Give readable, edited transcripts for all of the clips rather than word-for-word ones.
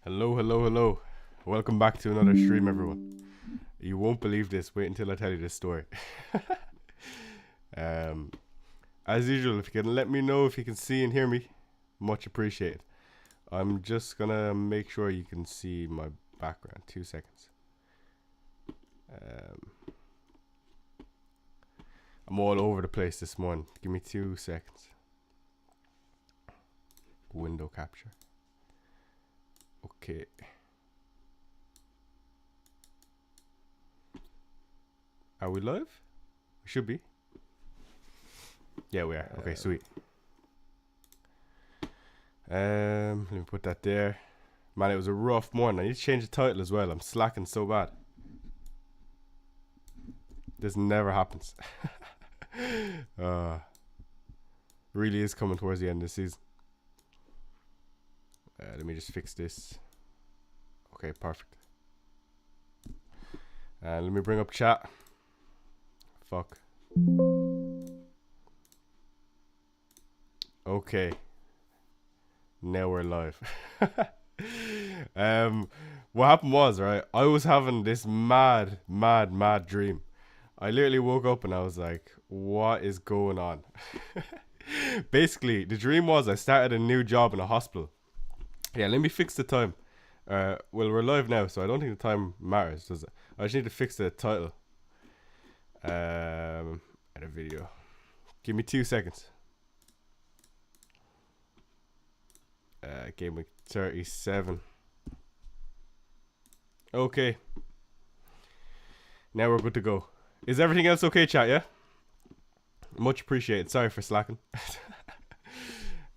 Hello. Welcome back to another stream, everyone. You won't believe this. Wait until I tell you this story. As usual, if you can let me know if you can see and hear me, much appreciated. I'm just gonna make sure you can see my background. 2 seconds. I'm all over the place this morning. Give me 2 seconds. Window capture. Okay. Are we live? We should be. Yeah, we are. Okay, sweet. Let me put that there. Man, it was a rough morning. I need to change the title as well. I'm slacking so bad. This never happens. Really is coming towards the end of the season. Let me just fix this. Okay, perfect. Let me bring up chat. Fuck. Okay. Now we're live. What happened was, right, I was having this mad dream. I literally woke up and I was like, what is going on? Basically, the dream was I started a new job in a hospital. Yeah, let me fix the time. Well, we're live now, so I don't think the time matters, does it? I just need to fix the title. Edit video. Give me 2 seconds. Gameweek 37. Okay. Now we're good to go. Is everything else okay, chat? Yeah. Much appreciated. Sorry for slacking.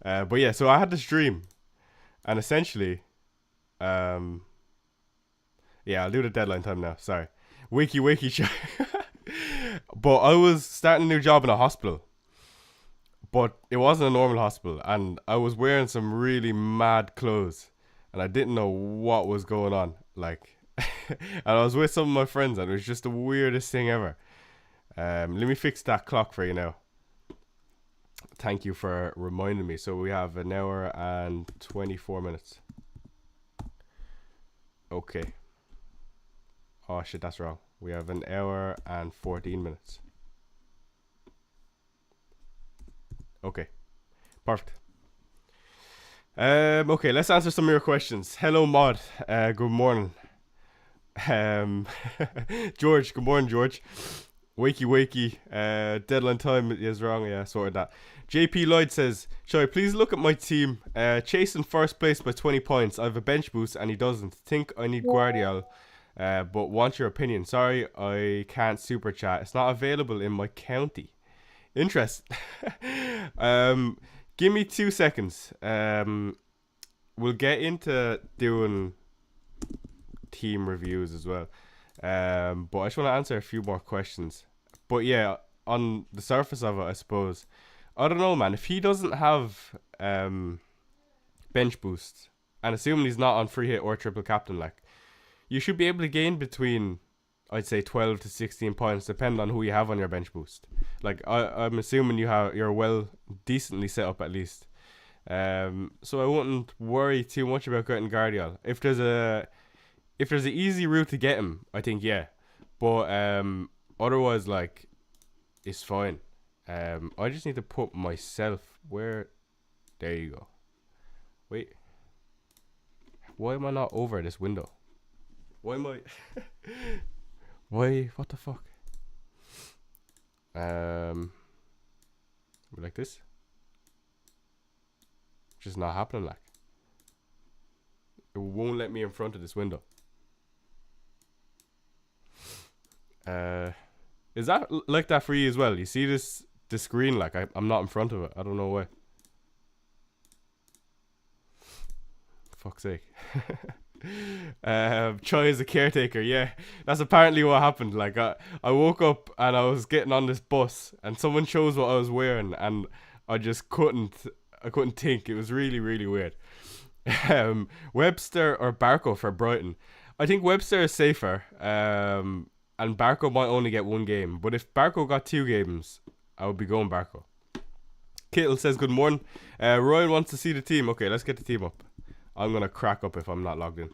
But yeah, so I had this dream, and essentially, yeah, I'll do the deadline time now. Sorry, wakey chat. But I was starting a new job in a hospital, but it wasn't a normal hospital, and I was wearing some really mad clothes, and I didn't know what was going on. Like, and I was with some of my friends, and it was just the weirdest thing ever. Let me fix that clock for you now. Thank you for reminding me. So we have 1 hour and 24 minutes. Okay. Oh shit, that's wrong. We have 1 hour and 14 minutes. Okay. Perfect. Okay, let's answer some of your questions. Hello, Mod. Good morning. George. Good morning, George. Wakey. Deadline time is wrong. Yeah, sorted that. JP Lloyd says, shall I please look at my team? Chase in first place by 20 points. I have a bench boost and he doesn't. Think I need Guardiola, but want your opinion. Sorry, I can't super chat. It's not available in my county. Interest. Give me 2 seconds. We'll get into doing team reviews as well. But I just want to answer a few more questions. But yeah, on the surface of it, I suppose, I don't know, man. If he doesn't have bench boost, and assuming he's not on free hit or triple captain, like, you should be able to gain between, I'd say, 12 to 16 points, depending on who you have on your bench boost. Like, I'm assuming you're well, decently set up at least. So I wouldn't worry too much about getting Guardiola. If there's an easy route to get him, I think yeah. But otherwise, like, it's fine. I just need to put myself where. There you go. Wait. Why am I not over this window? Why am I? Why? What the fuck? Like this? Just not happening. Like, it won't let me in front of this window. Is that like that for you as well? You see the screen, like I'm not in front of it. I don't know why. Fuck's sake. Choi is a caretaker. Yeah, that's apparently what happened. Like, I woke up and I was getting on this bus and someone chose what I was wearing and I just couldn't think. It was really weird. Webster or Barco for Brighton. I think Webster is safer. And Barco might only get 1 game. But if Barco got 2 games, I would be going Barco. Kittle says, good morning. Ryan wants to see the team. Okay, let's get the team up. I'm gonna crack up if I'm not logged in.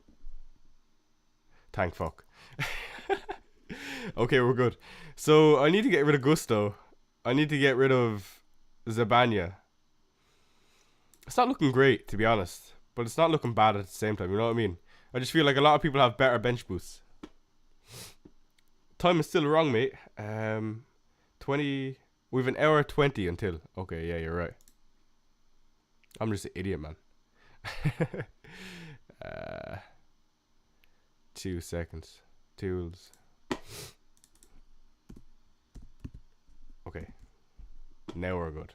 Thank fuck. Okay, we're good. So I need to get rid of Gusto. I need to get rid of Zabanya. It's not looking great, to be honest, but it's not looking bad at the same time. You know what I mean? I just feel like a lot of people have better bench boosts. Time is still wrong, mate. 20. We've an hour 20 until. Okay, yeah, you're right. I'm just an idiot, man. 2 seconds. Tools. Okay. Now we're good.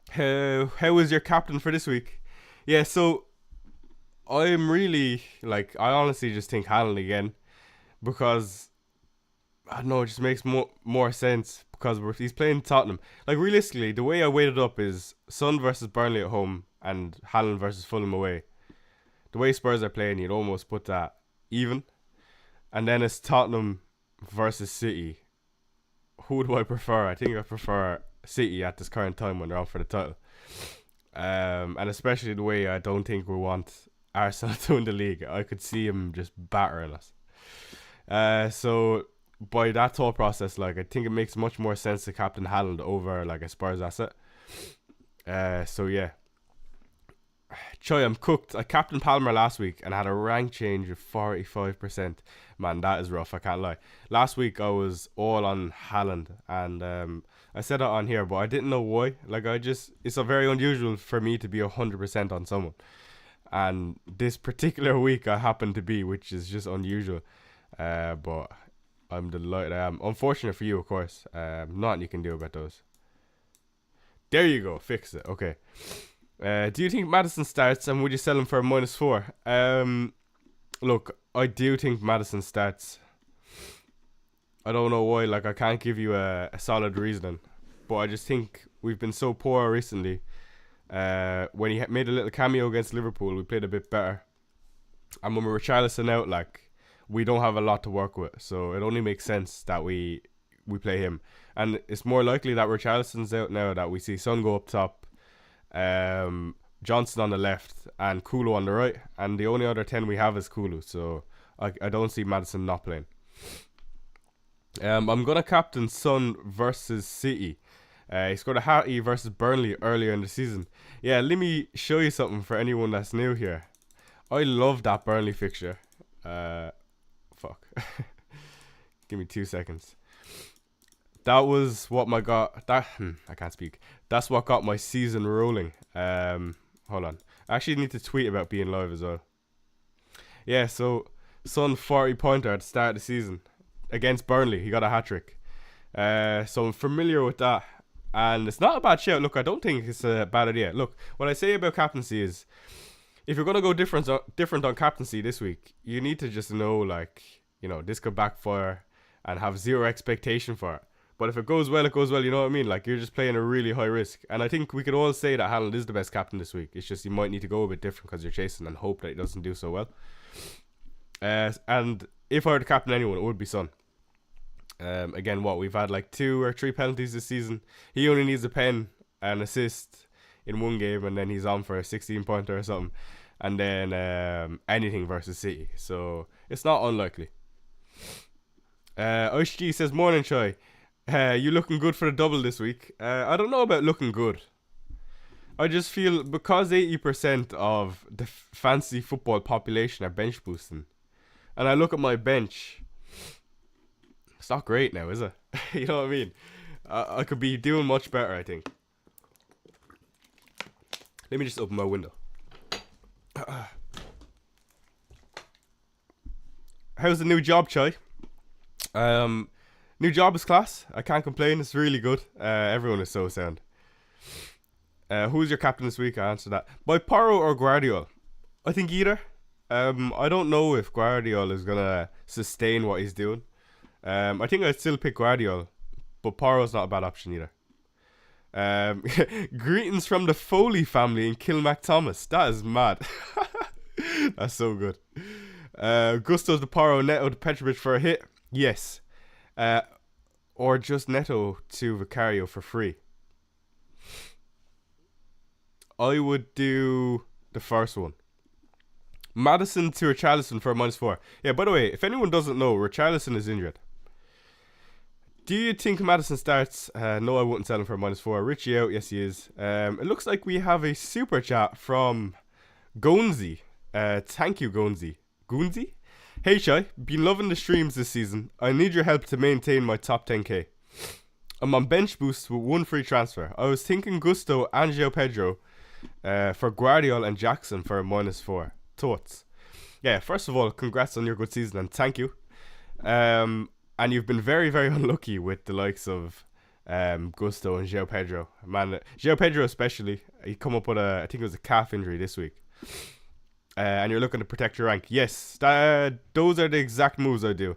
How was your captain for this week? Yeah, so I'm really like, I honestly just think Haaland again, because I don't know, it just makes more sense because he's playing Tottenham. Like realistically, the way I weighed it up is Son versus Burnley at home and Haaland versus Fulham away. The way Spurs are playing, you'd almost put that even. And then it's Tottenham versus City. Who do I prefer? I think I prefer City at this current time when they're out for the title. And especially the way I don't think we want Arsenal to win the league. I could see him just battering us. So by that thought process, like I think it makes much more sense to captain Haaland over like a Spurs asset. So yeah. Choi, I'm cooked. I captained Palmer last week and had a rank change of 45%. Man, that is rough, I can't lie. Last week I was all on Haaland, and I said it on here, but I didn't know why. Like it's a very unusual for me to be 100% on someone. And this particular week I happened to be, which is just unusual. But I'm delighted I am. Unfortunate for you, of course. Nothing you can do about those. There you go, fix it. Okay. Do you think Maddison starts, and would you sell him for a -4? Look, I do think Maddison starts. I don't know why, like I can't give you a solid reasoning, but I just think we've been so poor recently. When he made a little cameo against Liverpool, we played a bit better. And when we were Richarlison out, like, we don't have a lot to work with, so it only makes sense that we play him. And it's more likely that Richarlison's out now, that we see Son go up top, Johnson on the left and Kulu on the right, and the only other 10 we have is Kulu, so I don't see Maddison not playing. I'm gonna captain Son versus City. He scored a hattie versus Burnley earlier in the season. Yeah, let me show you something for anyone that's new here. I love that Burnley fixture. Fuck. Give me 2 seconds. That was what I can't speak. That's what got my season rolling. Hold on. I actually need to tweet about being live as well. Yeah, so Son 40-pointer at the start of the season against Burnley. He got a hat-trick. So I'm familiar with that. And it's not a bad shout. Look, I don't think it's a bad idea. Look, what I say about captaincy is, if you're going to go different on captaincy this week, you need to just know, like, you know, this could backfire and have zero expectation for it. But if it goes well, it goes well, you know what I mean? Like, you're just playing a really high risk. And I think we could all say that Haaland is the best captain this week. It's just you might need to go a bit different because you're chasing and hope that he doesn't do so well. And if I were to captain anyone, it would be Son. Again, we've had like 2 or 3 penalties this season. He only needs a pen and assist in one game, and then he's on for a 16-pointer or something. And then anything versus City. So it's not unlikely. OSG says, morning, Choi. You looking good for the double this week? I don't know about looking good. I just feel because 80% of the fantasy football population are bench boosting, and I look at my bench, it's not great now, is it? You know what I mean? I could be doing much better, I think. Let me just open my window. How's the new job, Chai? New job is class. I can't complain. It's really good. Everyone is so sound. Who's your captain this week? I answered that. By Porro or Guardiola? I think either. I don't know if Guardiola is gonna sustain what he's doing. I think I'd still pick Guardiola, but Porro's not a bad option either. Greetings from the Foley family in Kilmac Thomas. That is mad. That's so good. Gusto's the Porro, Neto to Petrovic for a hit. Yes. Or just Neto to Vicario for free. I would do the first one. Madison to Richarlison for a -4. Yeah, by the way, if anyone doesn't know, Richarlison is injured. Do you think Madison starts? No, I wouldn't sell him for a -4. Richie out, yes he is. It looks like we have a super chat from Gonzi. Thank you, Gonzi. Goonsey? Hey Shai, been loving the streams this season. I need your help to maintain my top 10k. I'm on bench boost with one free transfer. I was thinking Gusto and João Pedro for Guardiola and Jackson for a -4. Thoughts? Yeah, first of all, congrats on your good season and thank you. And you've been very, very unlucky with the likes of Gusto and João Pedro. Man, João Pedro especially, he come up with I think it was a calf injury this week. And you're looking to protect your rank. Yes, those are the exact moves I do.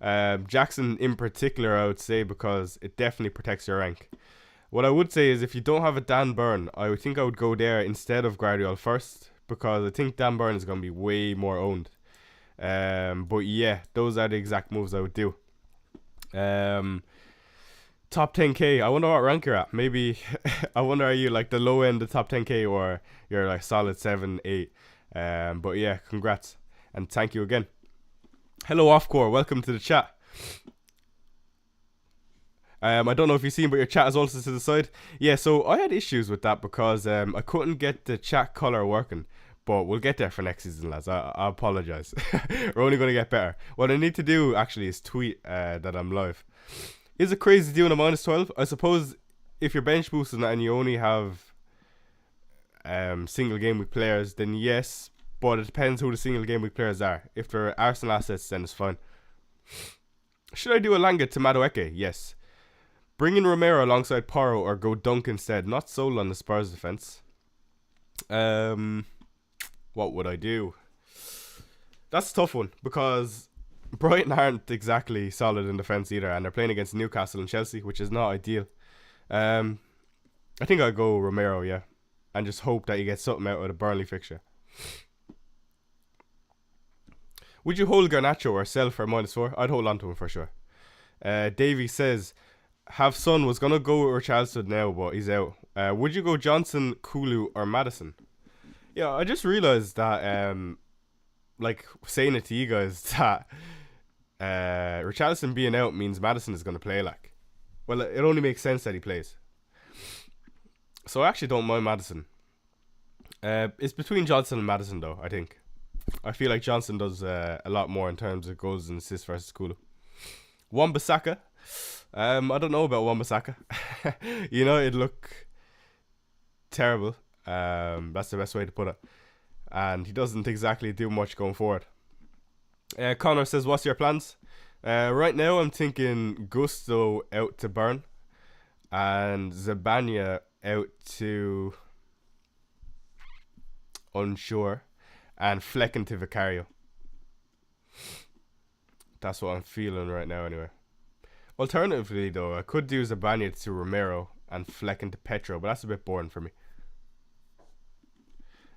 Jackson in particular, I would say, because it definitely protects your rank. What I would say is if you don't have a Dan Burn, I would think I would go there instead of Guardiola first, because I think Dan Burn is going to be way more owned. But yeah, those are the exact moves I would do. Top 10k, I wonder what rank you're at. Maybe I wonder, are you like the low end of top 10k or you're like solid 7, 8. But yeah, congrats and thank you again. Hello Offcore, welcome to the chat. I don't know if you've seen, but your chat is also to the side. Yeah, so I had issues with that because I couldn't get the chat color working. But we'll get there for next season, lads. I apologize. We're only going to get better. What I need to do actually is tweet that I'm live. Is it crazy doing a -12? I suppose if you're bench boosting and you only have single game week players, then yes. But it depends who the single game week players are. If they're Arsenal assets, then it's fine. Should I do a Langa to Madueke? Yes. Bring in Romero alongside Porro or go Dunk instead. Not sold on the Spurs defense. What would I do? That's a tough one because Brighton aren't exactly solid in defence either, and they're playing against Newcastle and Chelsea, which is not ideal. I think I'll go Romero, yeah, and just hope that he gets something out of the Burnley fixture. Would you hold Garnacho or sell for a -4? I'd hold on to him for sure. Davey says, have Son was going to go with Richarlison now, but he's out. Would you go Johnson, Kulu or Maddison? Yeah, I just realised that, like, saying it to you guys, that Richarlison being out means Maddison is going to play, like. Well, it only makes sense that he plays. So I actually don't mind Maddison. It's between Johnson and Maddison, though, I think. I feel like Johnson does a lot more in terms of goals and assists versus Kulu. Wan-Bissaka. I don't know about Wan-Bissaka. You know, it'd look terrible. That's the best way to put it. And he doesn't exactly do much going forward. Connor says, what's your plans? Right now I'm thinking Gusto out to Burn and Zabanya out to Unsure and Flecken to Vicario. That's what I'm feeling right now anyway. Alternatively though, I could do Zabanya to Romero and Flecken to Petro, but that's a bit boring for me.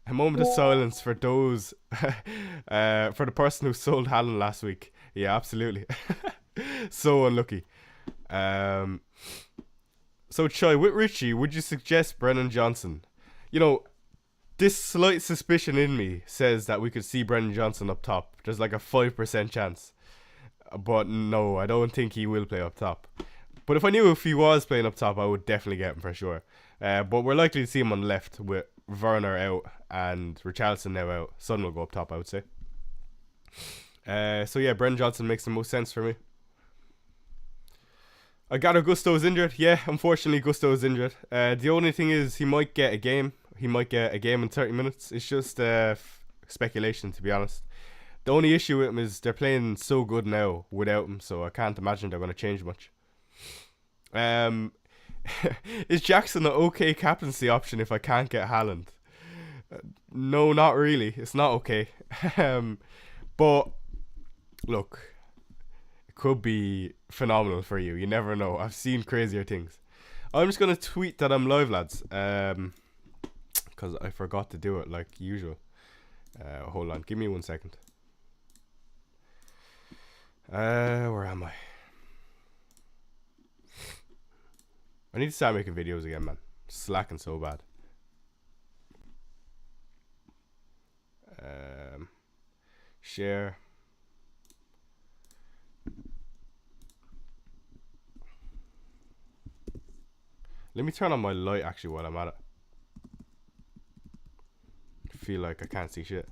A moment of silence for those, for the person who sold Haaland last week. Yeah, absolutely. So unlucky. So Chai, with Richie, would you suggest Brennan Johnson? You know, this slight suspicion in me says that we could see Brennan Johnson up top. There's like a 5% chance. But no, I don't think he will play up top. But if I knew if he was playing up top, I would definitely get him for sure. But we're likely to see him on the left with Werner out and Richarlison now out. Son will go up top, I would say. So yeah, Brennan Johnson makes the most sense for me. I gather Gusto is injured. Yeah, unfortunately Gusto is injured. The only thing is he might get a game. He might get a game in 30 minutes. It's just speculation, to be honest. The only issue with him is they're playing so good now without him, so I can't imagine they're going to change much. Is Jackson an okay captaincy option if I can't get Haaland? No, not really. It's not okay. But look, it could be phenomenal for you. You never know. I've seen crazier things. I'm just going to tweet that I'm live, lads. Because I forgot to do it like usual. Hold on. Give me 1 second. Where am I? I need to start making videos again, man. Slacking so bad. share. Let me turn on my light actually while I'm at it. I feel like I can't see shit.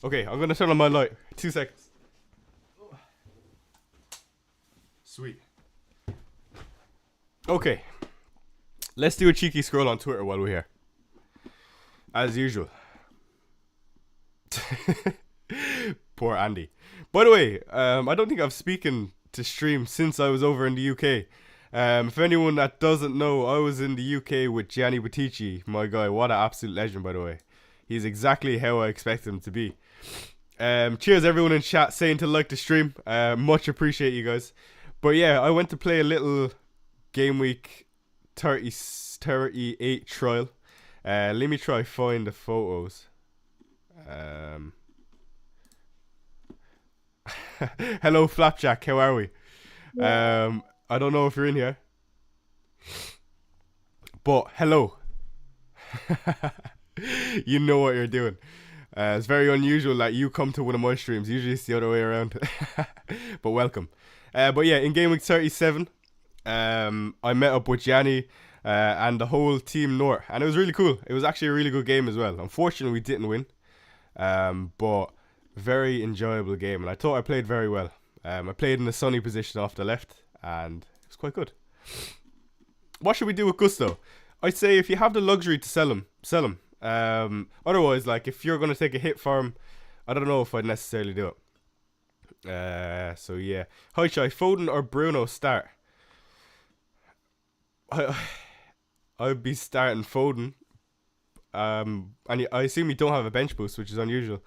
Okay, I'm gonna turn on my light. 2 seconds. Sweet. Okay. Let's do a cheeky scroll on Twitter while we're here. As usual. Poor Andy. By the way, I don't think I've spoken to stream since I was over in the UK. If anyone that doesn't know, I was in the UK with Gianni Buttici, my guy. What an absolute legend, by the way. He's exactly how I expect him to be. Cheers everyone in chat saying to like the stream. Much appreciate you guys. But yeah, I went to play a little game week 38 trial. Let me try find the photos. Hello Flapjack, how are we? I don't know if you're in here, but hello. You know what you're doing. It's very unusual that you come to one of my streams. Usually it's the other way around. But welcome. But yeah, in game week 37, I met up with Gianni and the whole team North, and it was really cool. It was actually a really good game as well. Unfortunately, we didn't win, but very enjoyable game, and I thought I played very well. I played in the sunny position off the left, and it was quite good. What should we do with Gusto? I'd say if you have the luxury to sell him, sell him. Otherwise, like if you're gonna take a hit for him, I don't know if I'd necessarily do it. So yeah, hi Shai, Foden or Bruno start? I'd be starting Foden. And I assume you don't have a bench boost, which is unusual.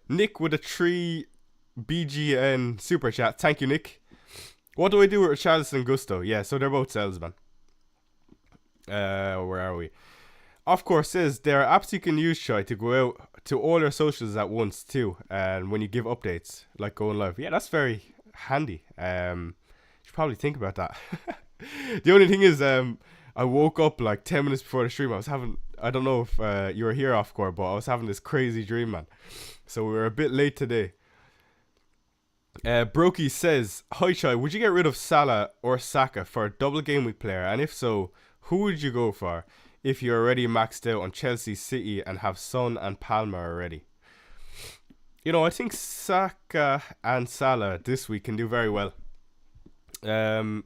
Nick with a 3 BGN super chat. Thank you, Nick. What do I do with Richarlison and Gusto? Yeah, so they're both sells, man. Where are we? Of course, says there are apps you can use, Shai, to go out to all your socials at once too, and when you give updates, like going live. Yeah, that's very handy. You should probably think about that. The only thing is, I woke up like 10 minutes before the stream. I don't know if you were here off court, but I was having this crazy dream, man. So we were a bit late today. Brokey says, hi Shai, would you get rid of Salah or Saka for a double game week player? And if so, who would you go for if you're already maxed out on Chelsea, City and have Son and Palmer already? You know, I think Saka and Salah this week can do very well. I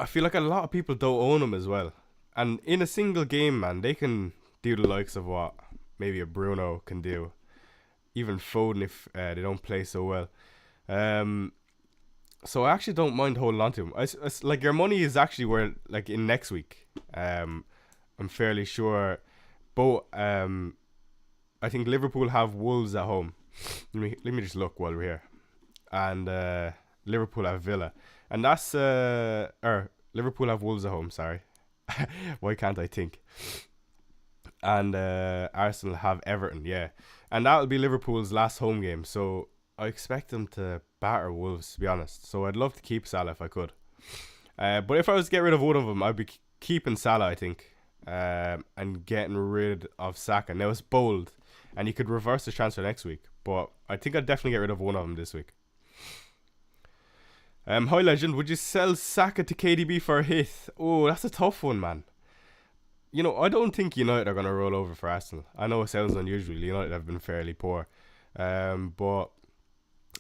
feel like a lot of people don't own them as well. And in a single game, man, they can do the likes of what maybe a Bruno can do. Even Foden if they don't play so well. So I actually don't mind holding on to him. It's like your money is actually where, like in next week. I'm fairly sure. Both. I think Liverpool have Wolves at home. Let me just look while we're here. And Liverpool have Villa, and that's or Liverpool have Wolves at home. Sorry, why can't I think? And Arsenal have Everton. Yeah, and that'll be Liverpool's last home game. So I expect them to batter Wolves, to be honest. So I'd love to keep Salah if I could. But if I was to get rid of one of them, I'd be keeping Salah, I think, and getting rid of Saka. Now it's bold, and you could reverse the transfer next week. But I think I'd definitely get rid of one of them this week. Hi Legend, would you sell Saka to KDB for a hit? Oh, that's a tough one, man. You know, I don't think United are going to roll over for Arsenal. I know it sounds unusual. United have been fairly poor. But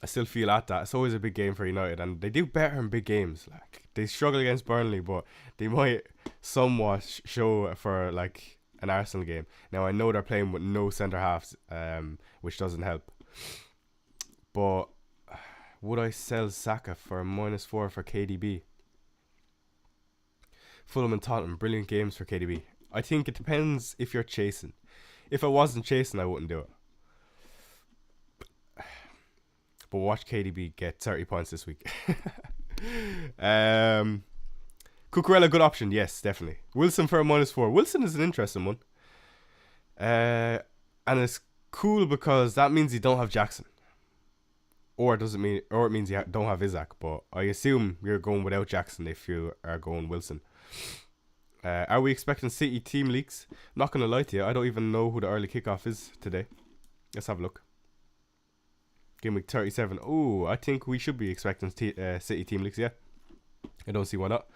I still feel at that. It's always a big game for United, and they do better in big games. Like they struggle against Burnley, but they might somewhat show for like an Arsenal game. Now I know they're playing with no centre halves, which doesn't help. But would I sell Saka for a -4 for KDB? Fulham and Tottenham, brilliant games for KDB. I think it depends if you're chasing. If I wasn't chasing, I wouldn't do it. But watch KDB get 30 points this week. Cucurella, good option. Yes, definitely. Wilson for a -4. Wilson is an interesting one. And it's cool because that means you don't have Jackson. or it means you don't have Isaac. But I assume you're going without Jackson if you are going Wilson. Are we expecting City team leaks? Not gonna lie to you, I don't even know who the early kickoff is today. Let's have a look. Game week 37. Oh, I think we should be expecting City team leaks. Yeah, I don't see why not.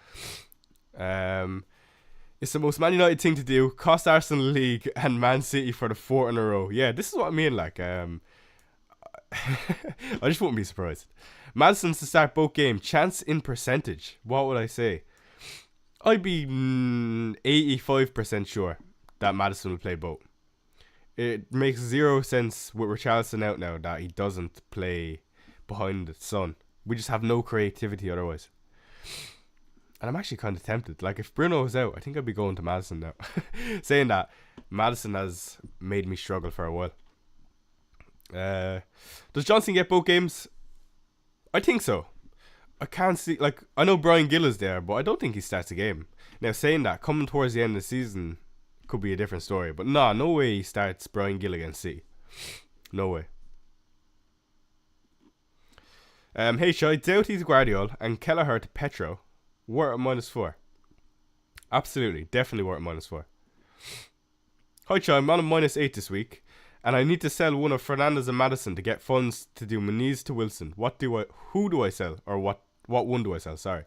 It's the most Man United thing to do. Cost Arsenal the league and Man City for the 4th in a row. Yeah, this is what I mean. Like, I just wouldn't be surprised. Maddison to start both games. Chance in percentage. What would I say? I'd be 85% sure that Maddison will play both. It makes zero sense with Richarlison out now that he doesn't play behind Son. We just have no creativity otherwise. And I'm actually kind of tempted. Like, if Bruno was out, I think I'd be going to Maddison now. Saying that, Maddison has made me struggle for a while. Does Johnson get both games? I think so. I can't see, like, I know Brian Gill is there, but I don't think he starts a game. Now, saying that, coming towards the end of the season could be a different story. But nah, no way he starts Brian Gill against City. No way. Hey, Shai, Doughty to Guardiola and Kelleher to Petro. Worth at -4. Absolutely, definitely worth at -4. Hi, Shai, I'm on a -8 this week. And I need to sell one of Fernandes and Maddison to get funds to do Muniz to Wilson. Who do I sell? Or what one do I sell? Sorry.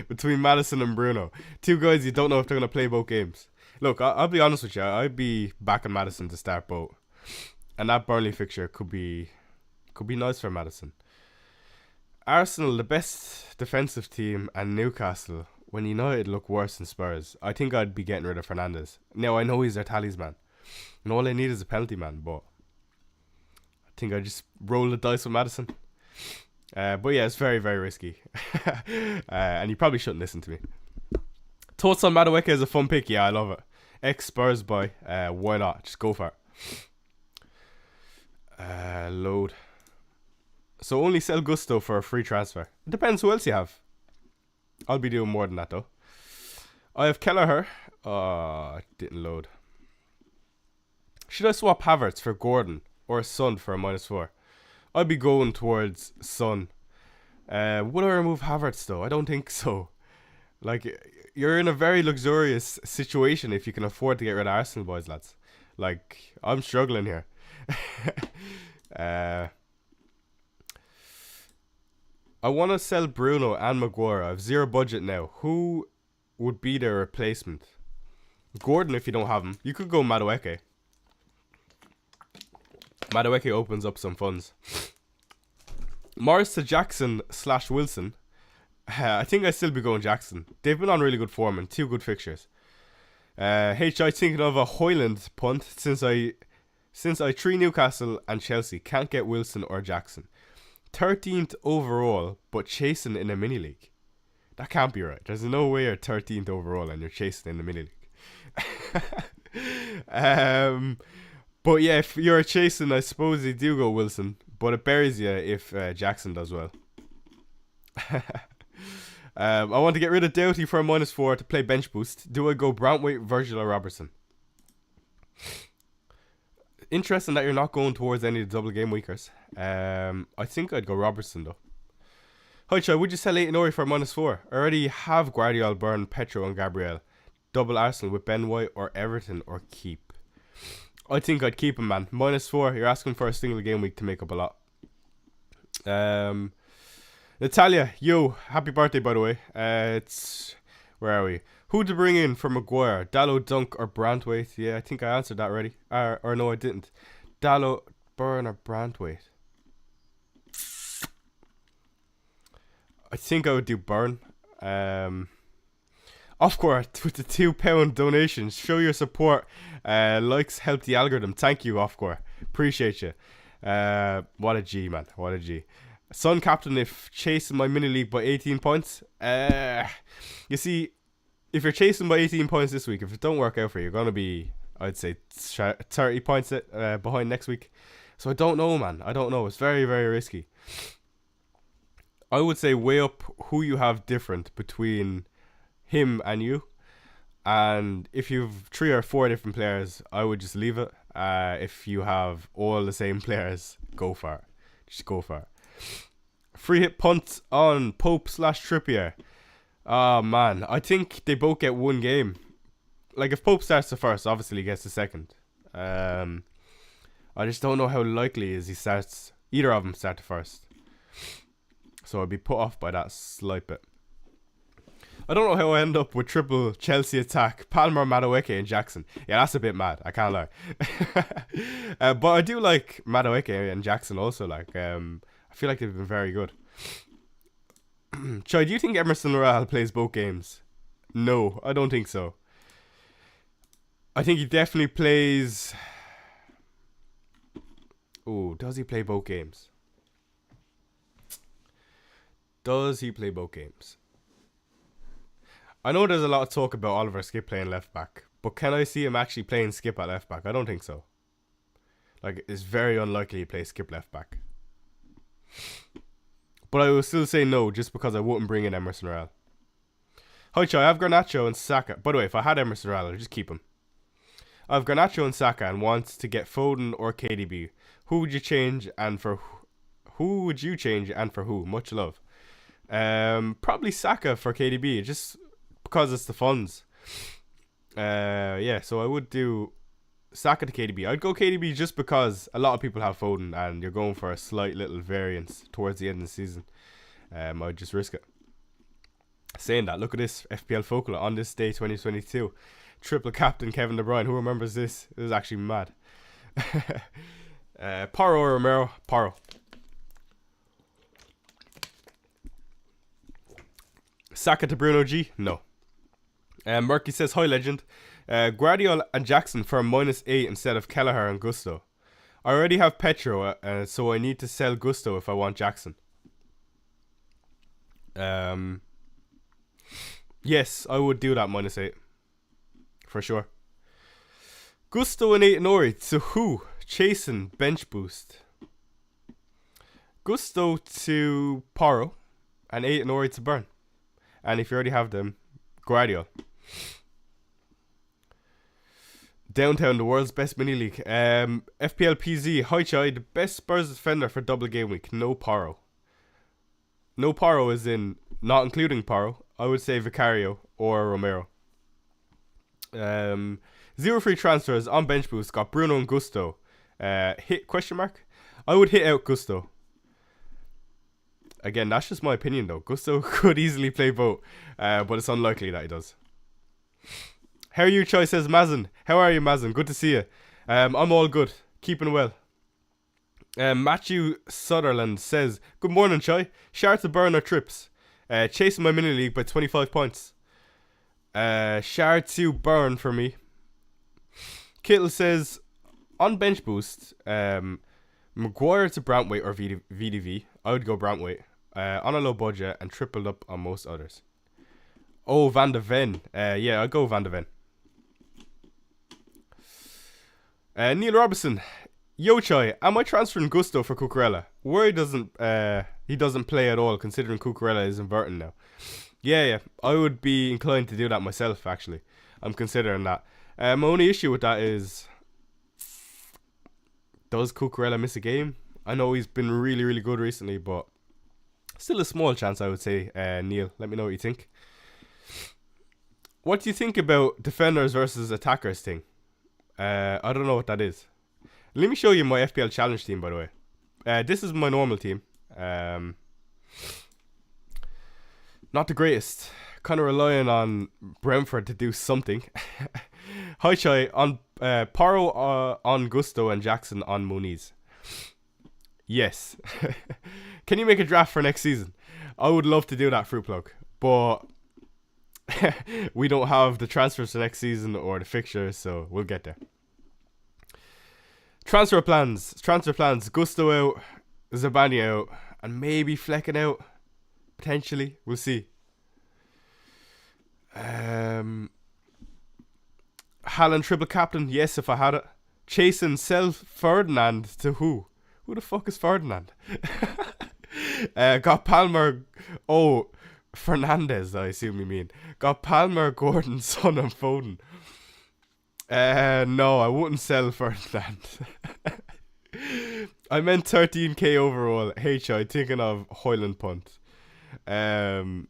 Between Maddison and Bruno. Two guys you don't know if they're going to play both games. Look, I'll be honest with you. I'd be backing Maddison to start both. And that Burnley fixture could be nice for Maddison. Arsenal, the best defensive team, and Newcastle, when United look worse than Spurs, I think I'd be getting rid of Fernandes. Now, I know he's their talisman. And all I need is a penalty man, but I think I just roll the dice with Maddison. But yeah, it's very, very risky. And you probably shouldn't listen to me. Thoughts on Madueke as a fun pick? Yeah, I love it. Ex-Spurs boy. Why not? Just go for it. Load. So only sell Gusto for a free transfer. It depends who else you have. I'll be doing more than that though. I have Kelleher. It didn't load. Should I swap Havertz for Gordon or Son for a -4? I'd be going towards Son. Would I remove Havertz though? I don't think so. Like, you're in a very luxurious situation if you can afford to get rid of Arsenal boys, lads. Like, I'm struggling here. I want to sell Bruno and Maguire. I have zero budget now. Who would be their replacement? Gordon, if you don't have him. You could go Madueke. Madueke opens up some funds. Morris to Jackson / Wilson. I think I'd still be going Jackson. They've been on really good form and 2 good fixtures. HI thinking of a Hoyland punt since I 3 Newcastle and Chelsea can't get Wilson or Jackson. 13th overall, but chasing in a mini league. That can't be right. There's no way you're 13th overall and you're chasing in the mini league. But yeah, if you're chasing, I suppose you do go Wilson, but it buries you if Jackson does well. I want to get rid of Doughty for a -4 to play bench boost. Do I go Brantwaite, Virgil, or Robertson? Interesting that you're not going towards any of the double game weekers. I think I'd go Robertson though. Hi Chai, would you sell Aït-Nouri for a -4? I already have Guardiola, Byrne, Petro and Gabriel. Double Arsenal with Ben White or Everton or keep. I think I'd keep him, man. -4, you're asking for a single game week to make up a lot. Natalia, yo, happy birthday by the way. Where are we? Who to bring in for Maguire? Dallo, Dunk or Brantwaite? Yeah, I think I answered that already. Or no, I didn't. Dallo, Byrne or Brantwaite? I think I would do Byrne. Of course, with the £2 donations. Show your support. Likes help the algorithm. Thank you, Ofcor. Appreciate you. What a G, man. What a G. Son captain if chasing my mini league by 18 points. You see, if you're chasing by 18 points this week, if it don't work out for you, you're going to be, I'd say, 30 points behind next week. So I don't know, man. I don't know. It's very, very risky. I would say weigh up who you have different between him and you. And if you've 3 or 4 different players, I would just leave it. If you have all the same players, go for it. Just go for it. Free hit punt on Pope/Trippier. Oh man, I think they both get one game. Like if Pope starts the first, obviously he gets the second. I just don't know how likely is he starts. Either of them start the first. So I'd be put off by that slight bit. I don't know how I end up with triple Chelsea attack. Palmer, Madueke and Jackson. Yeah, that's a bit mad. I can't lie. But I do like Madueke and Jackson also. Like, I feel like they've been very good. Chai, do you think Emerson Royale plays both games? No, I don't think so. I think he definitely plays... Oh, does he play both games? Does he play both games? I know there's a lot of talk about Oliver Skip playing left back, but can I see him actually playing Skip at left back? I don't think so. Like, it's very unlikely he plays Skip left back. But I will still say no, just because I wouldn't bring in Emerson Royale. Hi, Chai, I have Garnacho and Saka. By the way, if I had Emerson Royale, I'd just keep him. I have Garnacho and Saka and want to get Foden or KDB. Who would you change and for who would you change and for who? Much love. Probably Saka for KDB, just because it's the funds. Yeah, so I would do Saka to KDB. I'd go KDB just because a lot of people have Foden and you're going for a slight little variance towards the end of the season. I'd just risk it. Saying that, look at this FPL Focal on this day 2022. Triple captain Kevin De Bruyne. Who remembers this? It was actually mad. Porro or Romero? Porro. Saka to Bruno G? No. Murky says, hi legend. Guardiola and Jackson for a -8 instead of Kelleher and Gusto. I already have Petro, so I need to sell Gusto if I want Jackson. Yes, I would do that -8. For sure. Gusto and 8 Nori to who? Chasing bench boost. Gusto to Porro and 8 Nori to Burn. And if you already have them, Guardiola. Downtown, the world's best mini league. FPL PZ, hi Chai, the best Spurs defender for double game week. No Porro. No Porro is in, not including Porro. I would say Vicario or Romero. 0 free transfers on bench boost. Got Bruno and Gusto. Hit question mark? I would hit out Gusto. Again, that's just my opinion though. Gusto could easily play both, but it's unlikely that he does. How are you, Choi? Says Mazen. How are you, Mazen? Good to see you. I'm all good. Keeping well. Matthew Sutherland says, good morning, Choi. Shard to Burn or Trips. Chasing my mini league by 25 points. Shard to Burn for me. Kittle says, on bench boost, Maguire to Brantwaite or VDV. I would go Brantwaite. On a low budget and tripled up on most others. Oh, Van de Ven. Yeah, I'd go Van de Ven. Neil Robertson. Yo, Chai, am I transferring Gusto for Cucurella? Worry he doesn't play at all, considering Cucurella is inverting now. Yeah, I would be inclined to do that myself, actually. I'm considering that. My only issue with that is, does Cucurella miss a game? I know he's been really, really good recently, but still a small chance, I would say. Neil, let me know what you think. What do you think about defenders versus attackers thing? I don't know what that is. Let me show you my FPL challenge team, by the way. This is my normal team. Not the greatest. Kind of relying on Brentford to do something. Hi, Chai. On Porro on Gusto and Jackson on Muniz. Yes. Can you make a draft for next season? I would love to do that, Fruit Plug. But we don't have the transfers for next season or the fixtures, so we'll get there. Transfer plans. Gusto out, Zabani out, and maybe Flecken out. Potentially. We'll see. Haaland triple captain. Yes, if I had it. Chasing sell Ferdinand to who? Who the fuck is Ferdinand? Got Palmer. Oh, Fernandez, I assume you mean. Got Palmer, Gordon, Son and Foden. No, I wouldn't sell Ferdinand. I meant 13k overall. HI, thinking of Hoyland punt. I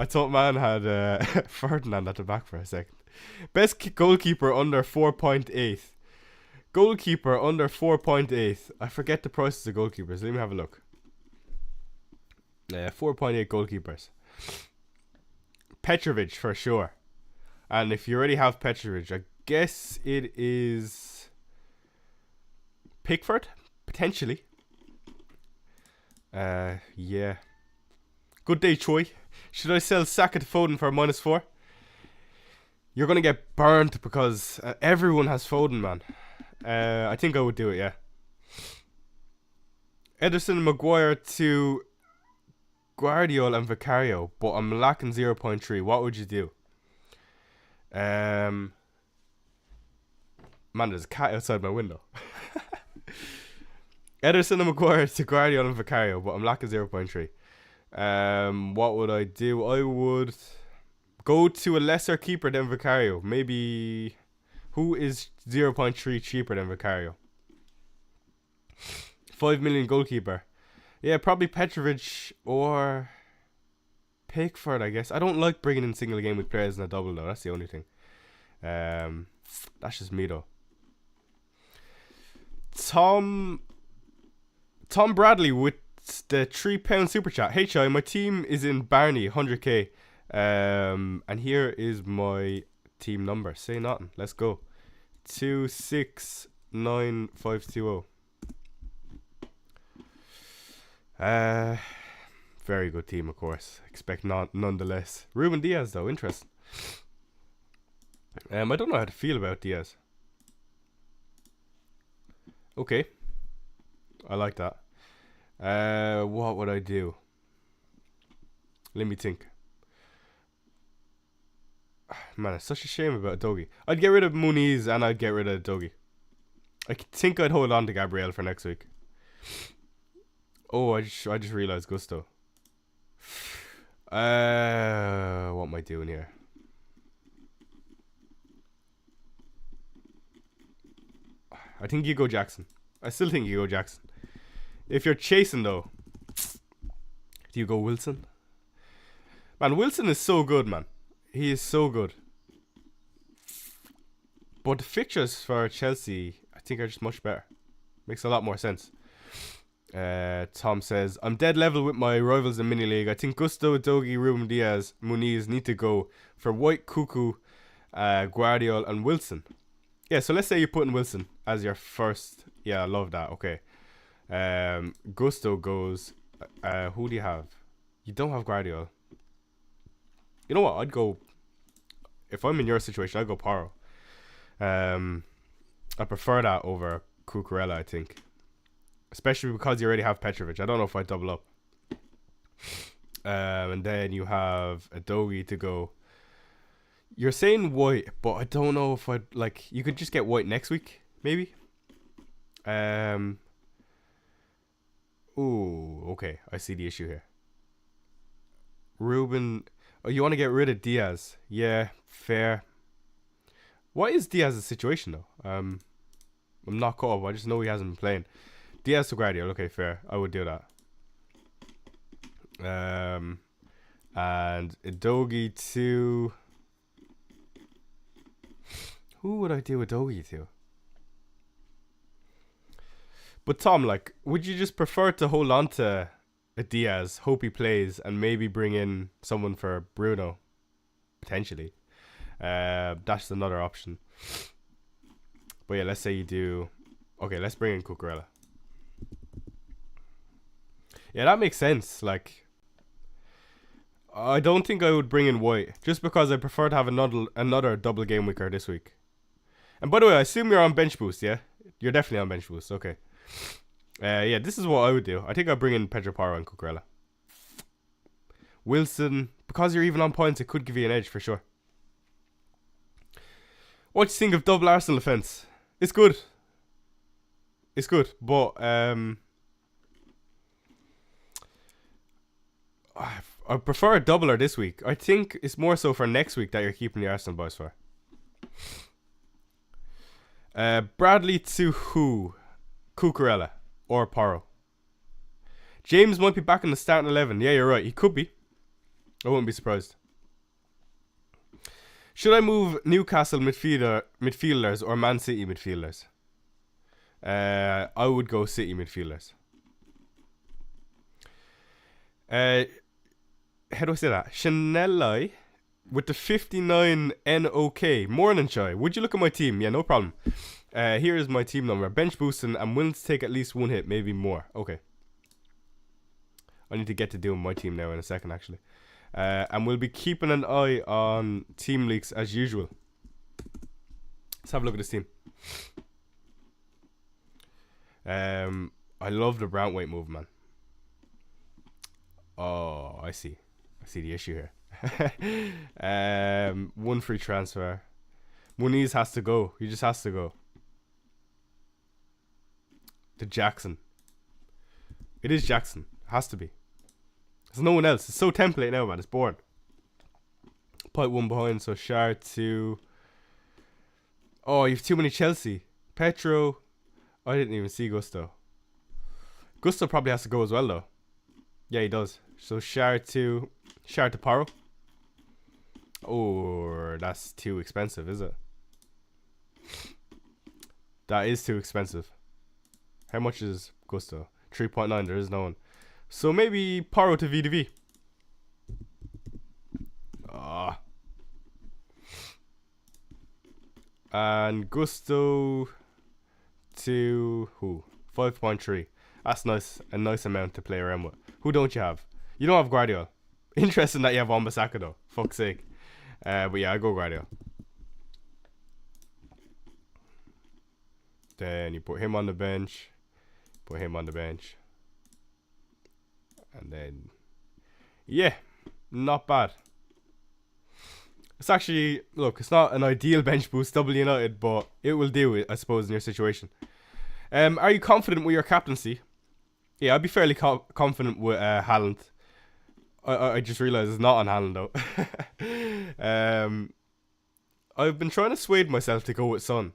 thought man had Ferdinand at the back for a second. Best goalkeeper under 4.8. Goalkeeper under 4.8. I forget the prices of goalkeepers. Let me have a look. 4.8 goalkeepers. Petrovic for sure. And if you already have Petrovic, I guess it is Pickford, potentially. Yeah. Good day, Troy. Should I sell Saka to Foden for -4? You're going to get burnt because everyone has Foden, man. I think I would do it, yeah. Ederson and Maguire to Guardiola and Vicario, but I'm lacking 0.3. What would you do? Man, there's a cat outside my window. Ederson and Maguire to Guardiola and Vicario, but I'm lacking 0.3. What would I do? I would go to a lesser keeper than Vicario. Maybe who is 0.3 cheaper than Vicario? 5 million goalkeeper. Yeah, probably Petrovic or Pickford, I guess. I don't like bringing in single game with players in a double though. That's the only thing. That's just me though. Tom Bradley with the £3 super chat. Hey Chai, my team is in Barney, 100k. And here is my team number. Say nothing. Let's go. 269520. Very good team, of course. Expect not nonetheless. Ruben Diaz though, interesting. I don't know how to feel about Diaz. Okay, I like that. What would I do? Let me think. Man, it's such a shame about Dogi. I'd get rid of Muniz and I'd get rid of Dogi. I think I'd hold on to Gabriel for next week. Oh, I just realized Gusto. What am I doing here? I think you go Jackson. I still think you go Jackson. If you're chasing though, do you go Wilson? Man, Wilson is so good, man. He is so good. But the fixtures for Chelsea, I think, are just much better. Makes a lot more sense. Tom says, I'm dead level with my rivals in mini league. I think Gusto, Dogi, Ruben Diaz, Muniz need to go for White, Cuckoo, Guardiola and Wilson. Yeah, so let's say you're putting Wilson as your first. Yeah, I love that. Okay. Gusto goes. Who do you have? You don't have Guardiola. You know what? I'd go. If I'm in your situation, I'd go Paro. I prefer that over Cucurella, I think. Especially because you already have Petrovic. I don't know if I'd double up. And then you have Adogi to go. You're saying White, but I don't know if I'd like. You could just get White next week, maybe. Ooh, okay. I see the issue here. Ruben. Oh, you want to get rid of Diaz? Yeah, fair. What is Diaz's situation though? I'm not caught up. I just know he hasn't been playing. Diaz to Guardiola. Okay, fair. I would do that. And Dogi to. Who would I do a Dogi to? But Tom, like, would you just prefer to hold on to a Diaz, hope he plays, and maybe bring in someone for Bruno? Potentially. That's another option. But yeah, let's say you do. Okay, let's bring in Cucurella. Yeah, that makes sense. Like, I don't think I would bring in White, just because I prefer to have another double game weeker this week. And by the way, I assume you're on bench boost, yeah? You're definitely on bench boost, okay. Yeah, this is what I would do. I think I'd bring in Pedro Porro and Cucurella. Wilson, because you're even on points, it could give you an edge for sure. What do you think of double Arsenal defense? It's good. It's good, but I prefer a doubler this week. I think it's more so for next week that you're keeping the Arsenal boys for. Bradley to who? Cucurella or Porro. James might be back in the starting 11. Yeah, you're right. He could be. I wouldn't be surprised. Should I move Newcastle midfielders or Man City midfielders? I would go City midfielders. How do I say that? Chanelli with the 59 NOK. Morning, Chai. Would you look at my team? Yeah, no problem. Here is my team number. Bench boosting. I'm willing to take at least one hit, maybe more. Okay. I need to get to doing my team now in a second, actually. And we'll be keeping an eye on team leaks as usual. Let's have a look at this team. I love the Brantwaite move, man. Oh, I see the issue here. One free transfer. Muniz has to go. He just has to go. To Jackson. It is Jackson. Has to be. There's no one else. It's so template now, man. It's boring. Put one behind, so Shard to... Oh, you have too many Chelsea. Petro. I didn't even see Gusto. Gusto probably has to go as well, though. Yeah, he does. So Shard to Porro. Oh, that's too expensive, is it? That is too expensive. How much is Gusto? 3.9. There is no one. So maybe Porro to VDV. Ah. And Gusto to who? 5.3. That's nice. A nice amount to play around with. Who don't you have? You don't have Guardiola. Interesting that you have Wan-Bissaka though. Fuck's sake. But yeah, I go Guardiola. Then you put him on the bench. Put him on the bench. And then, yeah, not bad. It's actually, look, it's not an ideal bench boost, double United, but it will do, I suppose, in your situation. Are you confident with your captaincy? Yeah, I'd be fairly confident with Haaland. I just realised it's not on Haaland, though. I've been trying to sway myself to go with Son,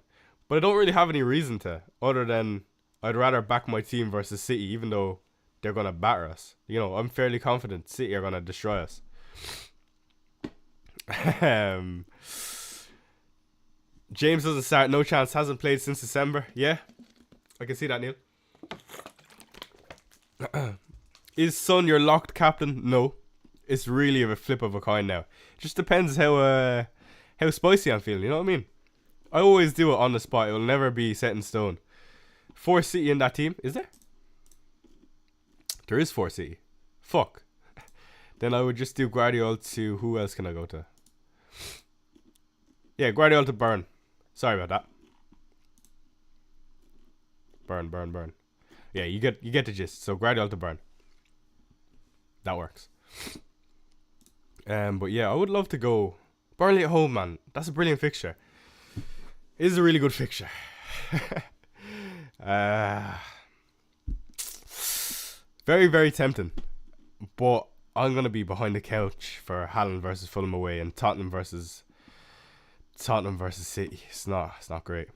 but I don't really have any reason to, other than I'd rather back my team versus City, even though they're going to batter us. You know, I'm fairly confident City are going to destroy us. James doesn't start, no chance. Hasn't played since December. Yeah, I can see that, Neil. Is Son your locked captain? No. It's really a flip of a coin now. Just depends how spicy I'm feeling, you know what I mean? I always do it on the spot. It will never be set in stone. 4 City in that team, is there? There is 4 City. Fuck. Then I would just do Guardiola to... Who else can I go to? Yeah, Guardiola to Burn. Sorry about that. Burn. Yeah, you get the gist. So Guardiola to Burn. That works. But yeah, I would love to go Burnley at home, man. That's a brilliant fixture. It is a really good fixture. Very, very tempting. But I'm going to be behind the couch for Haaland versus Fulham away and Tottenham versus City. It's not great.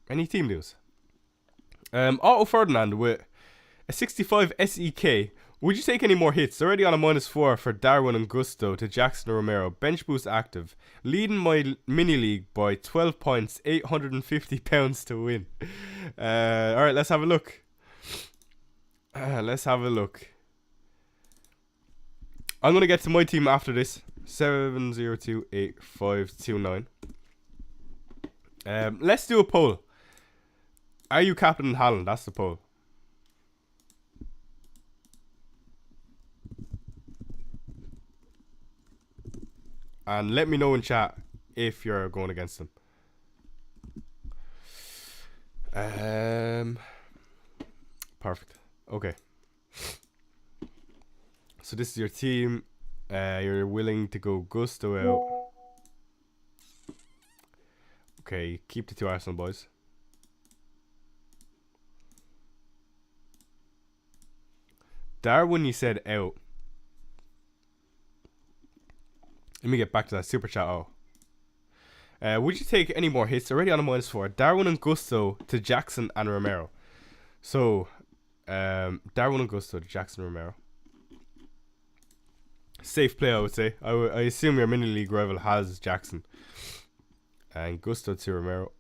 Any team news? Otto Ferdinand with a 65 SEK. Would you take any more hits? Already on a -4 for Darwin and Gusto to Jackson and Romero. Bench boost active. Leading my mini league by 12 points. £850 to win. Alright, let's have a look. I'm going to get to my team after this. 7028529. Let's do a poll. Are you captain Haaland? That's the poll. And let me know in chat if you're going against them. Perfect. Okay. So this is your team. You're willing to go Gusto out. Okay, keep the 2 Arsenal boys. Darwin, you said out. Let me get back to that super chat. Oh. Would you take any more hits? Already on a -4. Darwin and Gusto to Jackson and Romero. So, Darwin and Gusto to Jackson and Romero. Safe play, I would say. I assume your mini league rival has Jackson. And Gusto to Romero.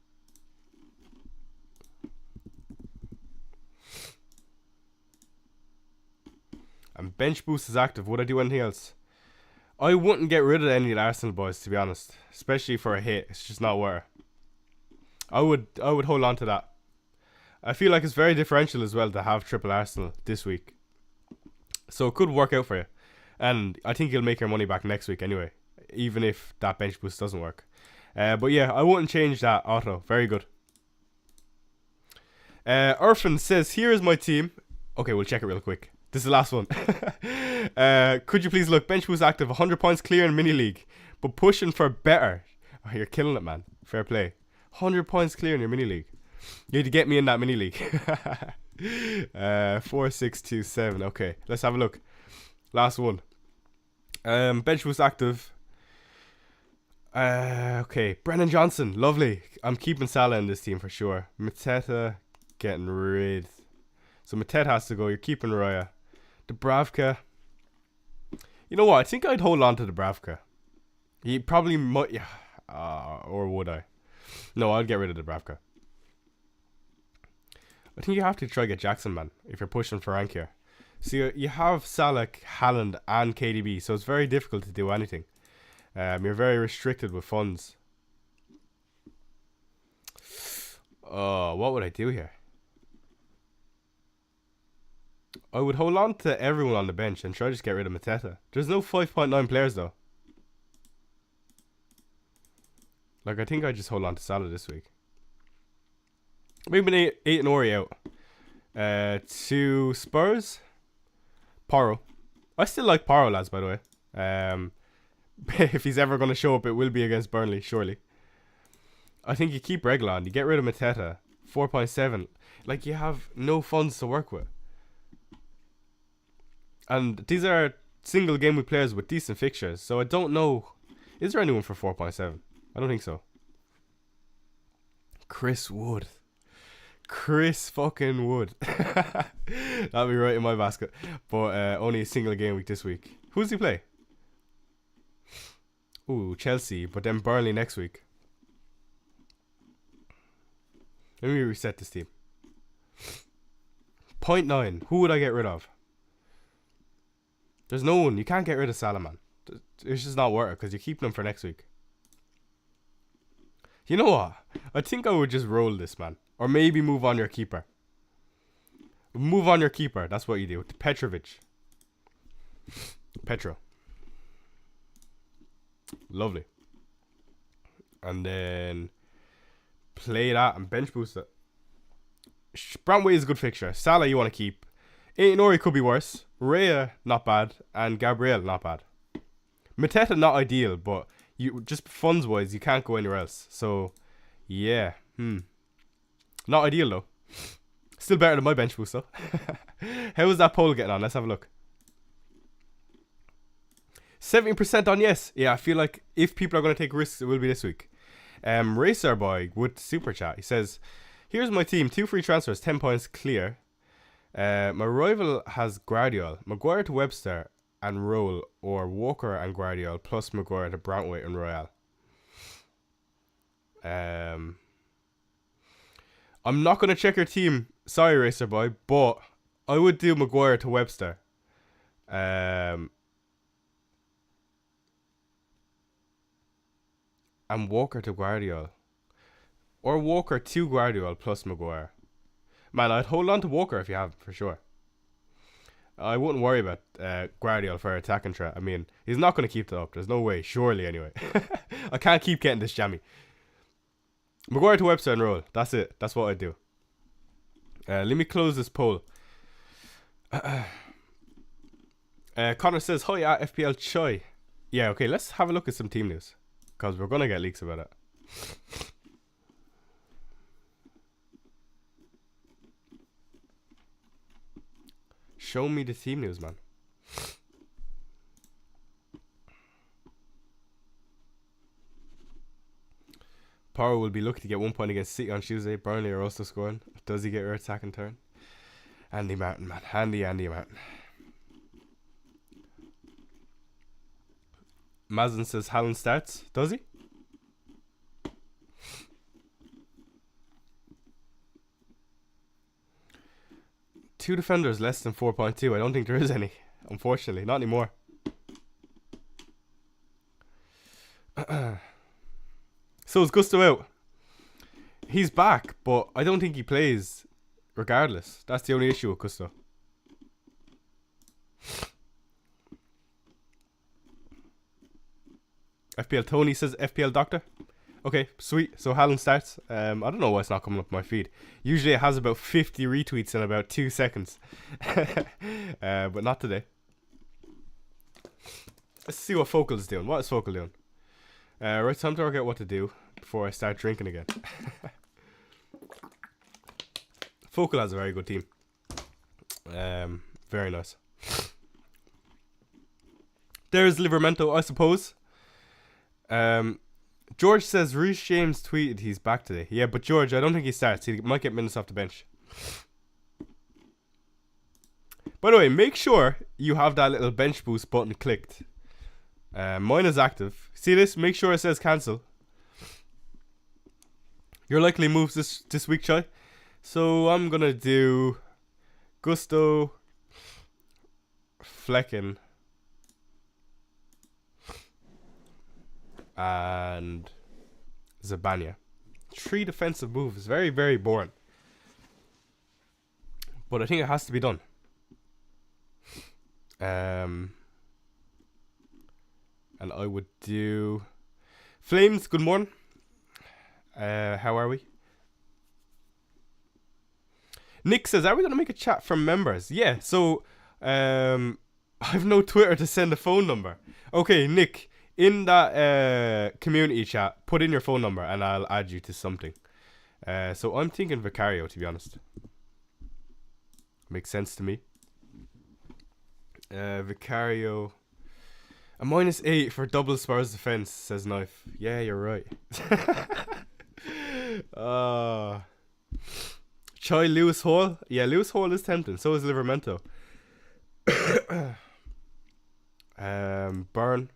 And bench boost is active. Would I do anything else? I wouldn't get rid of any of the Arsenal boys, to be honest. Especially for a hit. It's just not worth it. I would hold on to that. I feel like it's very differential as well to have triple Arsenal this week. So it could work out for you. And I think you'll make your money back next week anyway. Even if that bench boost doesn't work. But yeah, I wouldn't change that auto. Very good. Irfan says, here is my team. Okay, we'll check it real quick. This is the last one. Could you please look? Bench boost active. 100 points clear in mini league. But pushing for better. Oh, you're killing it, man. Fair play. 100 points clear in your mini league. You need to get me in that mini league. 4, 6, 2, 7. Okay, let's have a look. Last one. Bench boost active. Okay, Brennan Johnson. Lovely. I'm keeping Salah in this team for sure. Mateta getting rid. So Mateta has to go. You're keeping Raya. Dubravka. You know what? I think I'd hold on to Dubravka. He probably might. Yeah. Or would I? No, I'd get rid of Dubravka. I think you have to try to get Jackson, man, if you're pushing for rank here. So you have Salah, Haaland, and KDB, so it's very difficult to do anything. You're very restricted with funds. Oh, what would I do here? I would hold on to everyone on the bench and try to just get rid of Mateta. There's no 5.9 players though. Like, I think I just hold on to Salah this week. Maybe 8 and Ori out. To Spurs. Porro. I still like Porro, lads, by the way. If he's ever going to show up, it will be against Burnley, surely. I think you keep Reguilon. You get rid of Mateta. 4.7. Like, you have no funds to work with. And these are single game week players with decent fixtures. So I don't know. Is there anyone for 4.7? I don't think so. Chris Wood. Chris fucking Wood. That'll be right in my basket. But only a single game week this week. Who does he play? Ooh, Chelsea. But then Burnley next week. Let me reset this team. 0.9. Who would I get rid of? There's no one. You can't get rid of Salah, man. It's just not worth it because you're keeping him for next week. You know what? I think I would just roll this, man. Or maybe move on your keeper. Move on your keeper. That's what you do. Petrovic. Petro. Lovely. And then play that and bench boost it. Brantway is a good fixture. Salah you want to keep. Aït-Nouri could be worse. Raya not bad. And Gabriel not bad. Mateta not ideal, but you just funds wise you can't go anywhere else. So yeah. Not ideal though. Still better than my bench boost though. How is that poll getting on? Let's have a look. 70% on yes. Yeah, I feel like if people are going to take risks, it will be this week. Racer Boy with Super Chat. He says, here's my team. 2 free transfers. 10 points clear. My rival has Guardiola. Maguire to Webster and Roll. Or Walker and Guardiola. Plus Maguire to Brantwaite and Royale. I'm not going to check your team. Sorry, Racer Boy. But I would do Maguire to Webster. And Walker to Guardiola. Or Walker to Guardiola plus Maguire. Man, I'd hold on to Walker if you have, for sure. I wouldn't worry about Guardiola for attacking threat. I mean, he's not going to keep that up. There's no way. Surely, anyway. I can't keep getting this jammy. Maguire to Webster and Roll. That's it. That's what I do. Let me close this poll. Connor says, hi at FPL Choi. Yeah, okay, let's have a look at some team news. Because we're going to get leaks about it. Show me the team news, man. Power will be lucky to get 1 point against City on Tuesday. Burnley are also scoring. Does he get her attacking turn? Andy Martin, man. Andy Martin. Mazin says Haaland starts. Does he? Two defenders less than 4.2. I don't think there is any. Unfortunately. Not anymore. So is Gusto out? He's back, but I don't think he plays regardless. That's the only issue with Gusto. FPL Tony says FPL Doctor. Okay, sweet. So Haaland starts. I don't know why it's not coming up my feed. Usually it has about 50 retweets in about 2 seconds. But not today. Let's see what Focal is doing. What is Focal doing? Right, time to work out what to do before I start drinking again. Focal has a very good team. Very nice. There's Livermento, I suppose. George says Reece James tweeted he's back today. Yeah, but George, I don't think he starts. He might get minutes off the bench. By the way, make sure you have that little bench boost button clicked. Mine is active. See this? Make sure it says cancel. Your likely moves this week, Chai. So I'm gonna do Gusto, Flecken, and Zabania. 3 defensive moves. Very, very boring. But I think it has to be done. And I would do Flames, good morning. How are we? Nick says, are we going to make a chat for members? Yeah, so I've no Twitter to send a phone number. Okay, Nick, in that community chat, put in your phone number and I'll add you to something. So I'm thinking Vicario, to be honest. Makes sense to me. Vicario. A -8 for double Spurs defense, says Knife. Yeah, you're right. Choi Lewis Hall. Yeah, Lewis Hall is tempting. So is Livermento. Burn.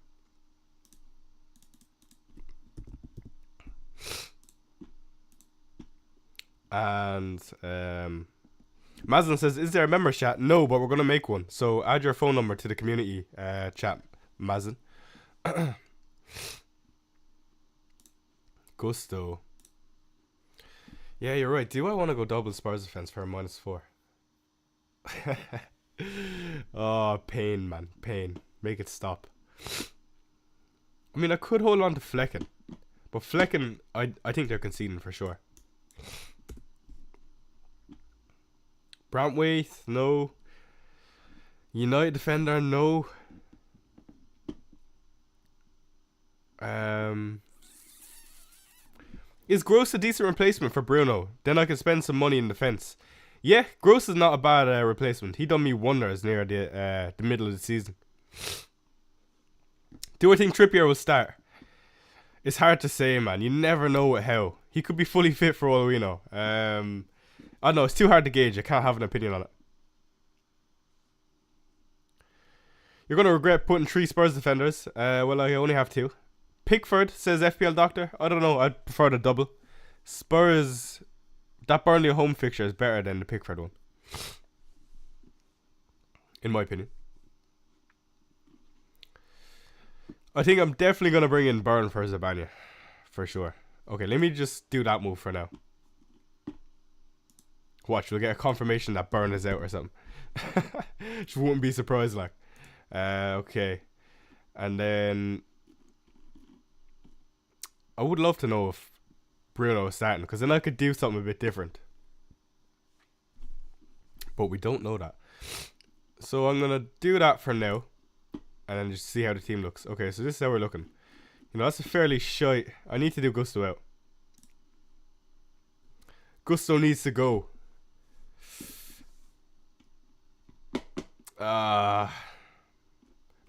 And Mazin says, is there a member chat? No, but we're going to make one. So add your phone number to the community chat, Mazin. Gusto. Yeah, you're right. Do I want to go double Spurs defense for a -4? Oh, pain, man. Pain. Make it stop. I mean, I could hold on to Flecken. But Flecken, I think they're conceding for sure. Brantwaite, no. United defender, no. Is Gross a decent replacement for Bruno? Then I can spend some money in defence. Yeah, Gross is not a bad replacement. He done me wonders near the middle of the season. Do I think Trippier will start? It's hard to say, man. You never know how. He could be fully fit for all we know. I don't know. It's too hard to gauge. I can't have an opinion on it. You're going to regret putting 3 Spurs defenders. Well, I only have 2. Pickford, says FPL Doctor. I don't know. I'd prefer the double. Spurs, that Burnley home fixture is better than the Pickford one. In my opinion. I think I'm definitely going to bring in Burn for Zabania. For sure. Okay, let me just do that move for now. Watch, we'll get a confirmation that Burn is out or something. Just wouldn't be surprised, like. Okay. And then I would love to know if Bruno is starting, because then I could do something a bit different. But we don't know that. So I'm going to do that for now. And then just see how the team looks. Okay, so this is how we're looking. You know, that's a fairly shite. I need to do Gusto out. Gusto needs to go.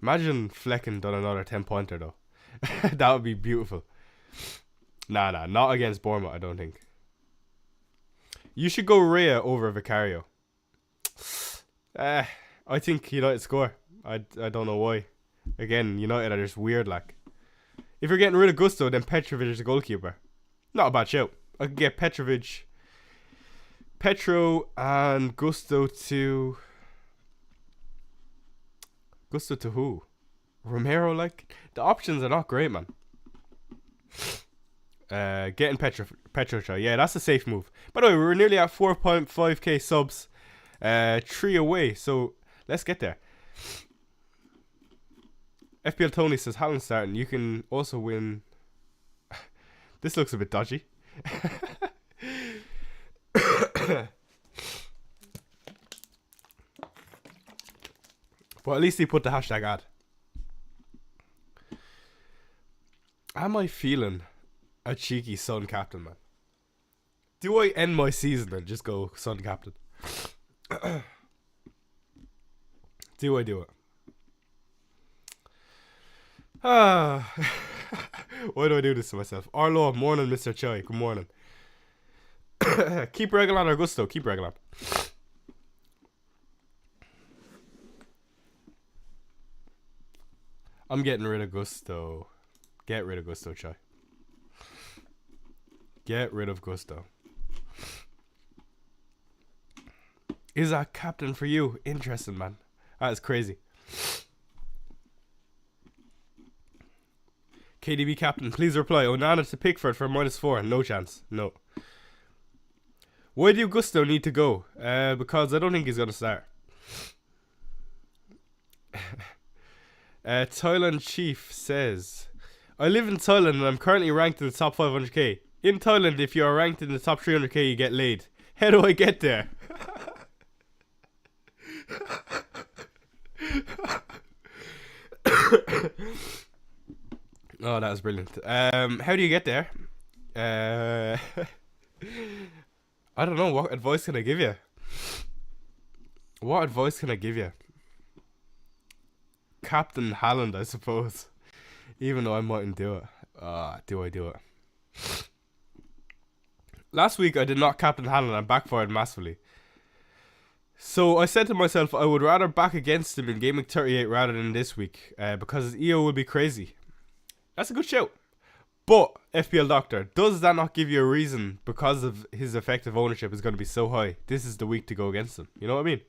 Imagine Flecken done another 10-pointer though. That would be beautiful. Nah, not against Bournemouth, I don't think. You should go Rhea over Vicario. I think United score. I don't know why. Again, United are just weird, like. If you're getting rid of Gusto, then Petrovic is the goalkeeper. Not a bad shout. I could get Petro and Gusto to... Gusto to who? Romero, like? The options are not great, man. Getting Petro. Yeah, that's a safe move. By the way, we're nearly at 4.5k subs. 3 away, so let's get there. FPL Tony says, Haaland starting. You can also win. This looks a bit dodgy. But at least he put the hashtag ad. Am I feeling a cheeky Sun captain, man? Do I end my season and just go Sun captain? Do I do it? Why do I do this to myself? Arlo, morning, Mr. Choi. Good morning. Keep Regalan or Gusto. Keep Regalan. I'm getting rid of Gusto. Get rid of Gusto, Choi. Get rid of Gusto. Is that captain for you? Interesting, man. That is crazy. KDB captain, please reply. Onana to Pickford for -4. No chance. No. Why do Gusto need to go? Because I don't think he's going to start. Thailand Chief says, I live in Thailand and I'm currently ranked in the top 500k. In Thailand, if you are ranked in the top 300k, you get laid. How do I get there? Oh, that was brilliant. How do you get there? I don't know. What advice can I give you? What advice can I give you? Captain Haaland, I suppose. Even though I mightn't do it. Do I do it? Last week I did not captain Haaland and backfired massively. So I said to myself I would rather back against him in game week 38 rather than this week. Because his EO will be crazy. That's a good shout. But, FPL Doctor, does that not give you a reason because of his effective ownership is going to be so high? This is the week to go against him. You know what I mean?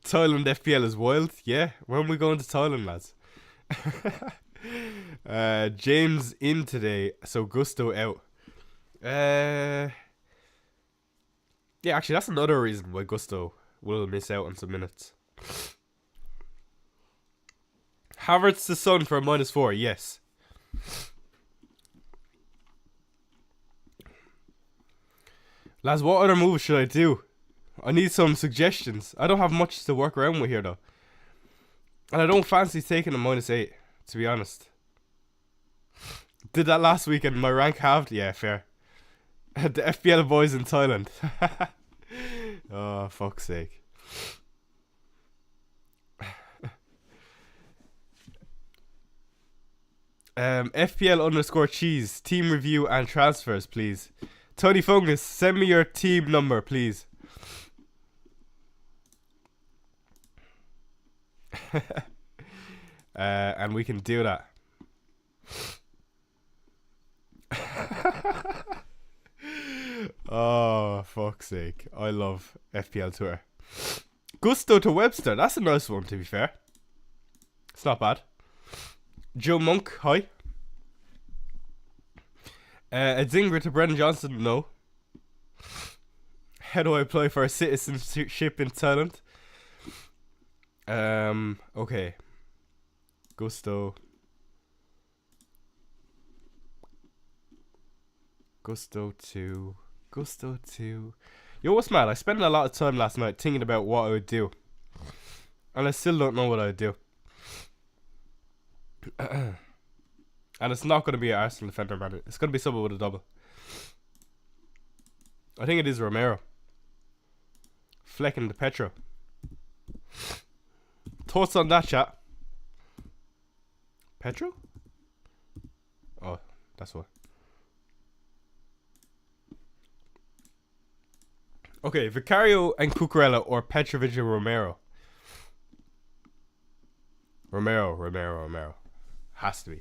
Thailand FPL is wild. Yeah, when are we going to Thailand, lads? James in today, so Gusto out. Yeah, actually, that's another reason why Gusto will miss out on some minutes. Havertz the Sun for a -4, yes. Lads, what other moves should I do? I need some suggestions. I don't have much to work around with here though. And I don't fancy taking a -8, to be honest. Did that last week and my rank halved? Yeah, fair. The FPL boys in Thailand. Oh, fuck's sake. FPL_cheese, team review and transfers, please. Tony Fungus, send me your team number, please. And we can do that. Oh, fuck's sake. I love FPL Twitter. Gusto to Webster, that's a nice one, to be fair. It's not bad. Joe Monk, hi. A Zinger to Brendan Johnson, no. How do I apply for a citizenship in Thailand? Okay. Gusto to... Yo, what's mad? I spent a lot of time last night thinking about what I would do. And I still don't know what I would do. And it's not going to be an Arsenal defender, man. It's going to be someone with a double. I think it is Romero. Flecking the Petro. Thoughts on that, chat? Petro? Oh, that's what. Okay, Vicario and Cucurella or Petrovic and Romero? Romero. Has to be.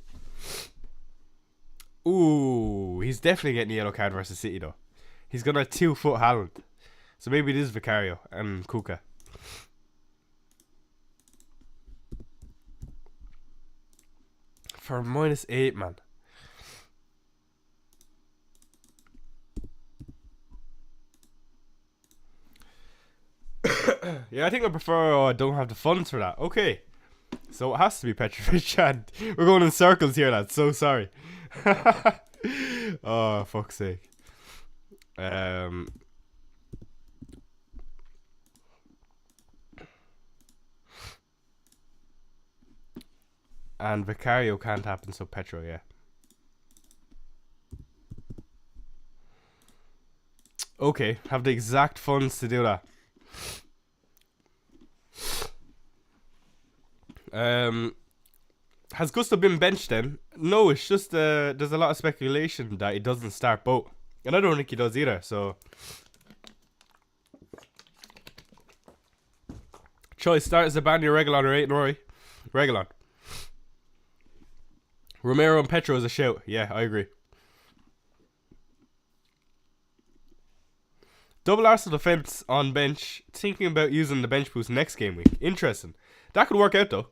Ooh, he's definitely getting a yellow card versus City though. He's got a 2-foot Haaland. So maybe it is Vicario and Kuka. For -8, man. Yeah, I think I prefer I don't have the funds for that. Okay. So it has to be Petrovic, and we're going in circles here, lads. So sorry. Oh, fuck's sake. And Vicario can't happen, so Petro, yeah. Okay, have the exact funds to do that. Has Gusto been benched then? No, it's just there's a lot of speculation that he doesn't start both. And I don't think he does either, so choice, start Zabania, Reguilon or 8 Rory. Reguilon. Romero and Petro is a shout. Yeah, I agree. Double Arsenal defense on bench. Thinking about using the bench boost next game week. Interesting. That could work out though.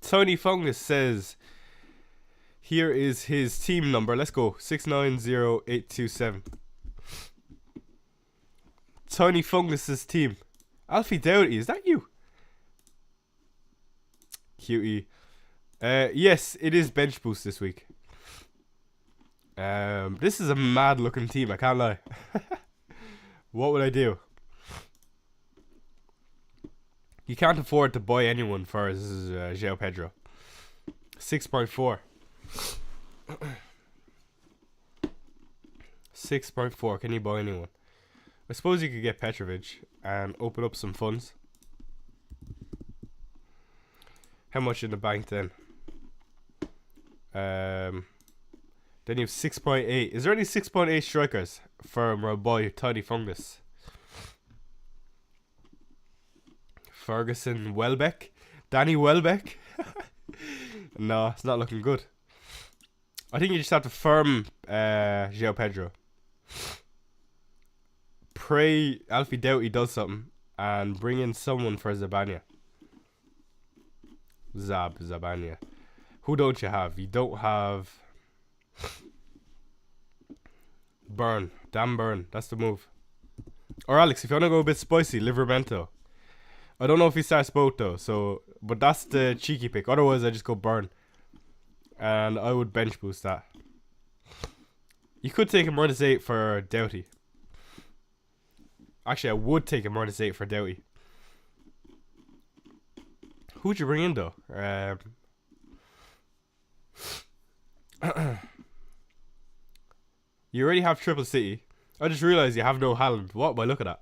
Tony Fungus says here is his team number. Let's go. 690827. Tony Fungus's team. Alfie Dowdy, is that you? QE. Yes, it is bench boost this week. This is a mad looking team, I can't lie. What would I do? You can't afford to buy anyone for João Pedro. 6.4. 6.4. Can you buy anyone? I suppose you could get Petrovic and open up some funds. How much in the bank then? Then you have 6.8. Is there any 6.8 strikers for my boy Tony Fungus? Ferguson, Welbeck, Danny Welbeck. No, it's not looking good. I think you just have to firm João Pedro. Pray Alfie Doughty does something and bring in someone for Zabania. Zabania. Who don't you have? You don't have Burn. Damn Burn. That's the move. Or Alex, if you want to go a bit spicy, Livermento. I don't know if he starts both though, so but that's the cheeky pick. Otherwise I just go Burn. And I would bench boost that. You could take a -8 for Doughty. Actually, I would take a -8 for Doughty. Who'd you bring in though? You already have Triple City. I just realized you have no Haaland. What am I looking at?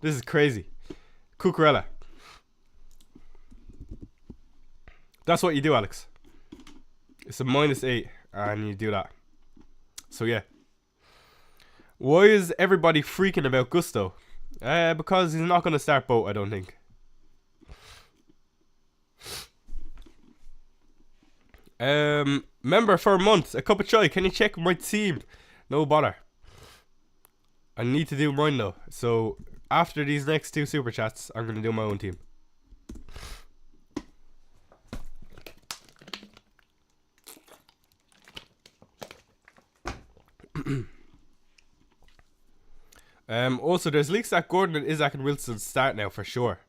This is crazy. Cucurella. That's what you do, Alex. It's a -8 and you do that. So yeah. Why is everybody freaking about Gusto? Because he's not going to start both, I don't think. Member for a month. A cup of chai. Can you check my team? No bother. I need to do mine though. So after these next 2 super chats, I'm going to do my own team. Also, there's leaks that Gordon and Isaac and Wilson start now for sure.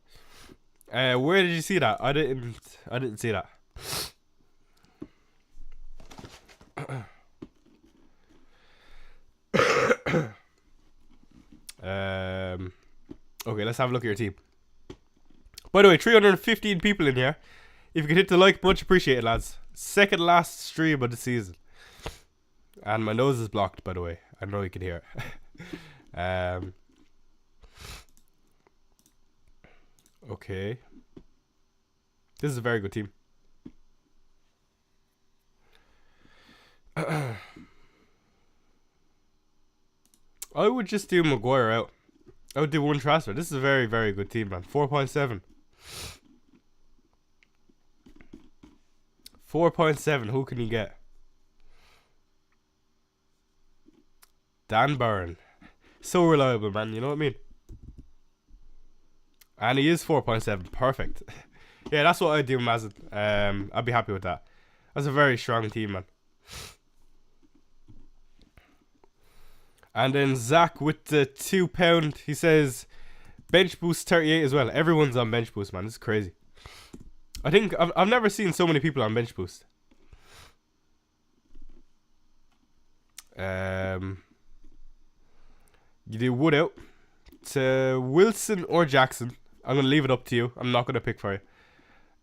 Where did you see that? I didn't see that. Okay, let's have a look at your team. By the way, 315 people in here. If you could hit the like, much appreciated, lads. Second last stream of the season. And my nose is blocked, by the way. I know you can hear it. Okay. This is a very good team. I would just do Maguire out. I would do one transfer. This is a very, very good team, man. 4.7. 4.7. Who can you get? Dan Burn. So reliable, man. You know what I mean? And he is 4.7. Perfect. Yeah, that's what I'd do, Mazin. I'd be happy with that. That's a very strong team, man. And then Zach with the £2. He says bench boost 38 as well. Everyone's on bench boost, man. This is crazy. I think I've never seen so many people on bench boost. You do Wood out to Wilson or Jackson. I'm gonna leave it up to you. I'm not gonna pick for you.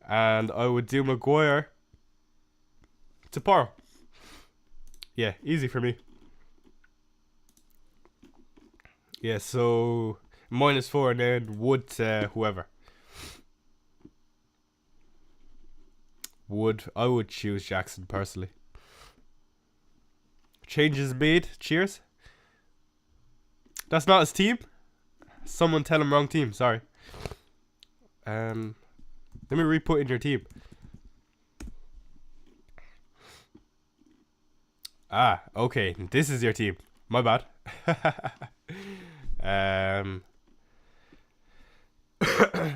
And I would do Maguire to Porro. Yeah, easy for me. Yeah, so -4 and then Wood to whoever. I would choose Jackson personally. Changes made. Cheers. That's not his team. Someone tell him wrong team. Sorry. Let me re-put in your team. Ah, okay. This is your team. My bad.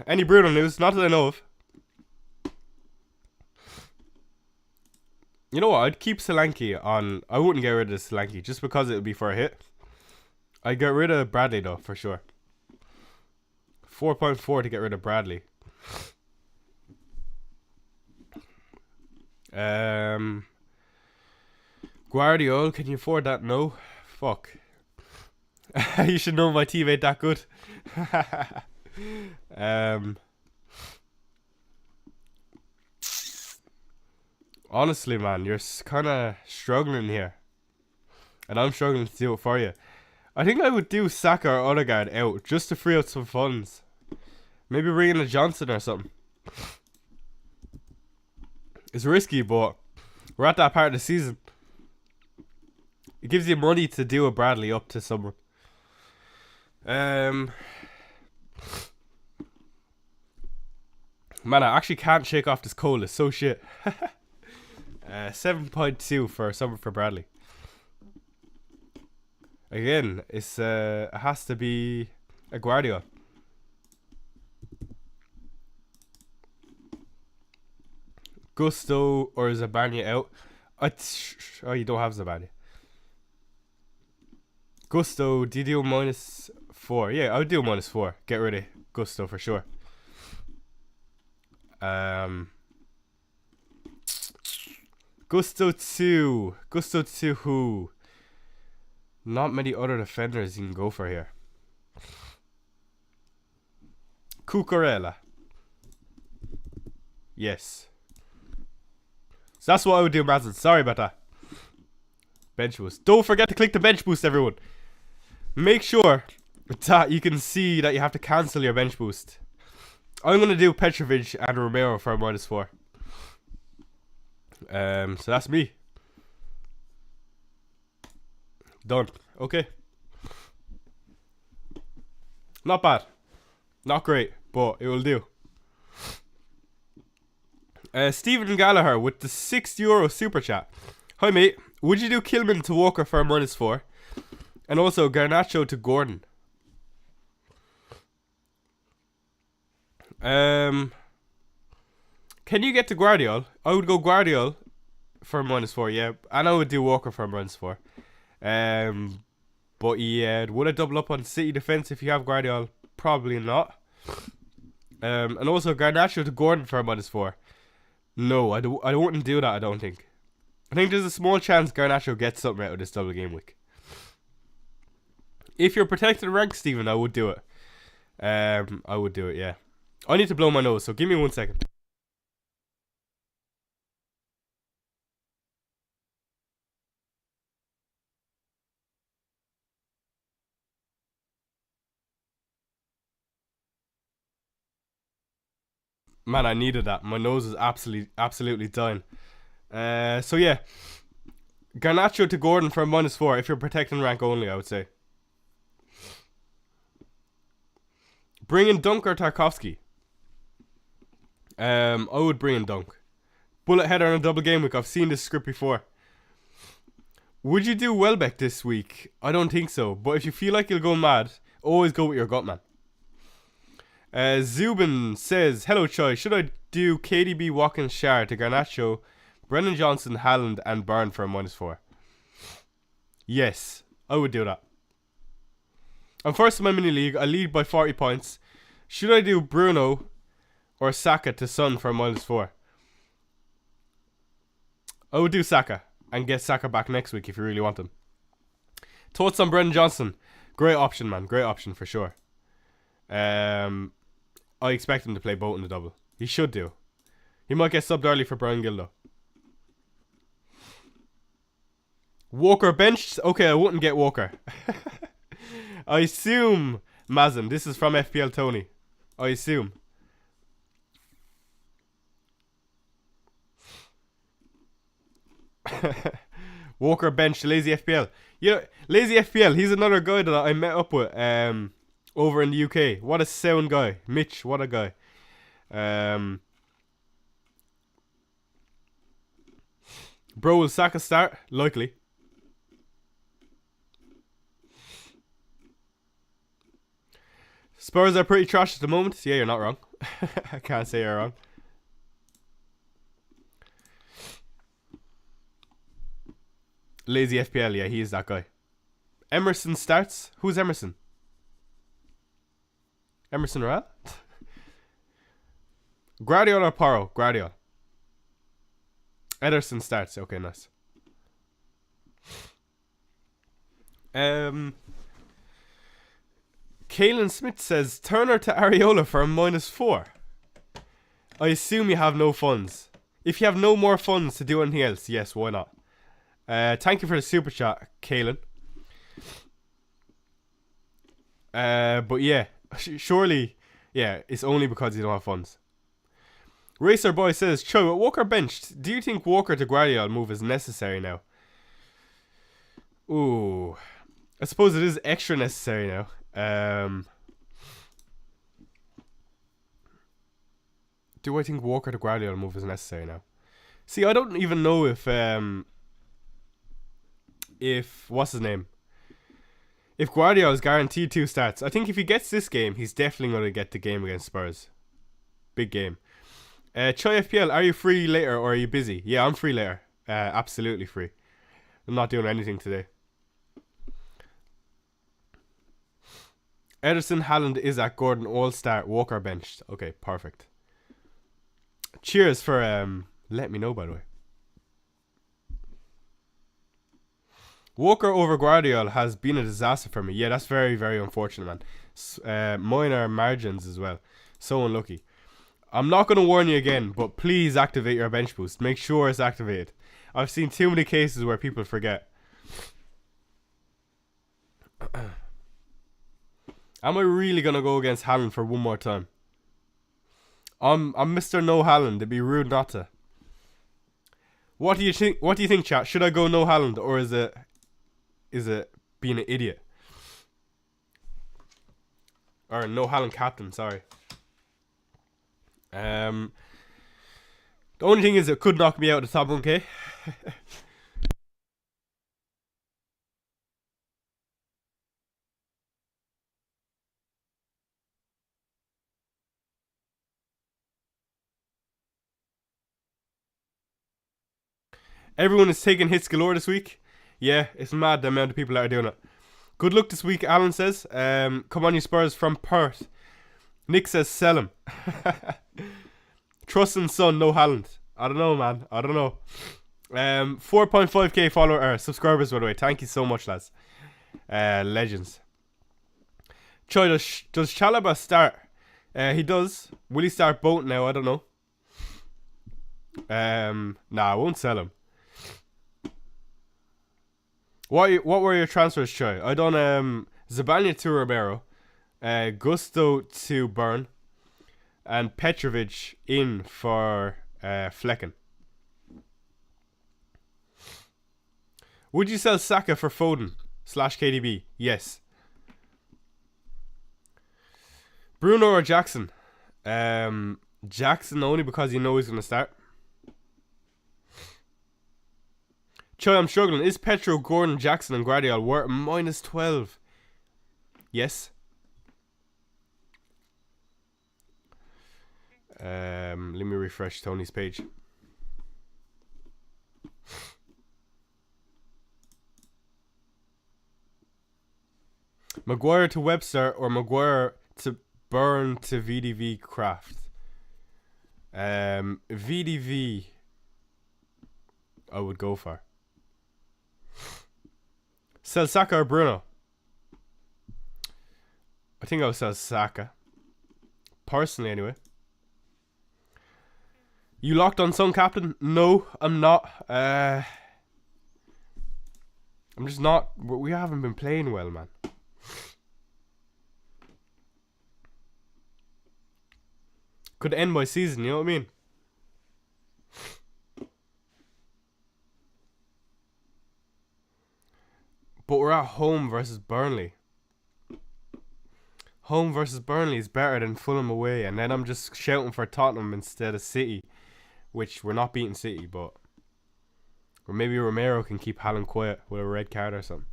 Any Bruno news? Not that I know of. You know what? I'd keep Solanke on. I wouldn't get rid of Solanke just because it would be for a hit. I'd get rid of Bradley though, for sure. 4.4 to get rid of Bradley. Guardiola, can you afford that? No. Fuck. You should know my team ain't that good. Honestly, man, you're kind of struggling here. And I'm struggling to do it for you. I think I would do Saka or Odegaard out just to free up some funds. Maybe bring in a Johnson or something. It's risky, but we're at that part of the season. It gives you money to do a Bradley up to someone. Man, I actually can't shake off this cold. It's so shit. 7.2 for someone for Bradley. Again, it has to be a Guardiola. Gusto or Zabanya out. Oh, you don't have Zabanya. Gusto, do you do -4? Yeah, I would do -4. Get rid of Gusto for sure. Gusto 2. Gusto 2 who? Not many other defenders you can go for here. Cucurella. Yes. So that's what I would do, Madsen. Sorry about that. Bench boost. Don't forget to click the bench boost, everyone. Make sure that you can see that you have to cancel your bench boost. I'm going to do Petrovic and Romero for -4. So that's me. Done. Okay. Not bad. Not great, but it will do. Stephen Gallagher with the €6 super chat. Hi mate, would you do Kilman to Walker for -4? And also Garnacho to Gordon. Can you get to Guardiola? I would go Guardiola for -4, yeah. And I would do Walker for -4. But yeah, would I double up on City defense if you have Guardiola? Probably not. And also Garnacho to Gordon for -4. No, I wouldn't do that, I don't think. I think there's a small chance Garnacho gets something out of this double game week. If you're protected rank, Steven, I would do it. I would do it, yeah. I need to blow my nose, so give me 1 second. Man, I needed that. My nose is absolutely dying. So yeah, Garnacho to Gordon for a -4 if you're protecting rank only, I would say. Bring in Dunk or Tarkovsky. I would bring in Dunk. Bullet header on a double game week. I've seen this script before. Would you do Welbeck this week? I don't think so. But if you feel like you'll go mad, always go with your gut, man. Zubin says, hello Choi, should I do KDB, Watkins, Shard to Garnacho, Brennan Johnson, Haaland and Burn for a -4? Yes, I would do that. I'm first in my mini league. I lead by 40 points. Should I do Bruno or Saka to Son for a -4? I would do Saka and get Saka back next week if you really want him. Thoughts on Brennan Johnson? Great option, man. Great option for sure. I expect him to play both in the double. He should do. He might get subbed early for Brian Gill though. Walker benched? Okay, I wouldn't get Walker. I assume, Mazin, this is from FPL Tony. I assume. Walker benched, Lazy FPL. Yeah, Lazy FPL, he's another guy that I met up with over in the UK. What a sound guy. Mitch, what a guy. Bro, will Saka start? Likely. Spurs are pretty trash at the moment. Yeah, you're not wrong. I can't say you're wrong. Lazy FPL, yeah, he is that guy. Emerson starts. Who's Emerson? Emerson Royal? Guardiola or Porro? Guardiola. Ederson starts. Okay, nice. Kalen Smith says Turner to Areola for a -4. I assume you have no funds. If you have no more funds to do anything else, yes, why not? Thank you for the super chat, Kalen. But yeah, surely, yeah, it's only because you don't have funds. Racer Boy says, Cho, with Walker benched, do you think Walker to Guardiola move is necessary now? Ooh, I suppose it is extra necessary now. Do I think Walker to Guardiola move is necessary now? See, I don't even know if what's his name? If Guardiola is guaranteed 2 starts, I think if he gets this game, he's definitely going to get the game against Spurs. Big game. Choi FPL, are you free later or are you busy? Yeah, I'm free later. Absolutely free. I'm not doing anything today. Ederson, Haaland, Isaac, Gordon, all start, Walker benched. Okay, perfect. Cheers for let me know, by the way. Walker over Guardiola has been a disaster for me. Yeah, that's very, very unfortunate, man. Minor margins as well. So unlucky. I'm not going to warn you again, but please activate your bench boost. Make sure it's activated. I've seen too many cases where people forget. Am I really going to go against Haaland for one more time? I'm Mr. No Haaland. It'd be rude not to. What do you think? What do you think, chat? Should I go no Haaland or is it being an idiot? Or no Haaland captain? Sorry. The only thing is it could knock me out of the top 1k. Everyone is taking hits galore this week. Yeah, it's mad the amount of people that are doing it. Good luck this week, Alan says. Come on, you Spurs from Perth. Nick says sell him. Trust and Son, no Haaland. I don't know, man. I don't know. 4.5k follower subscribers, by the way. Thank you so much, lads. Legends. Choi, does Chalobah start? He does. Will he start both now? I don't know. Nah, I won't sell him. What were your transfers, Choi? I done Zabanya to Romero, Gusto to Burn, and Petrovic in for Flecken. Would you sell Saka for Foden / KDB? Yes. Bruno or Jackson? Jackson only because you know he's going to start. Choi, I'm struggling. Is Petro, Gordon, Jackson and Guardiola worth -12? Yes. Let me refresh Tony's page. Maguire to Webster or Maguire to Burn to VDV Craft? VDV I would go for. Sell Saka or Bruno? I think I'll sell Saka. Personally, anyway. You locked on Son captain? No, I'm not. I'm just not. We haven't been playing well, man. Could end my season, you know what I mean? But we're at home versus Burnley. Home versus Burnley is better than Fulham away. And then I'm just shouting for Tottenham instead of City. Which we're not beating City, but... Or maybe Romero can keep Haaland quiet with a red card or something.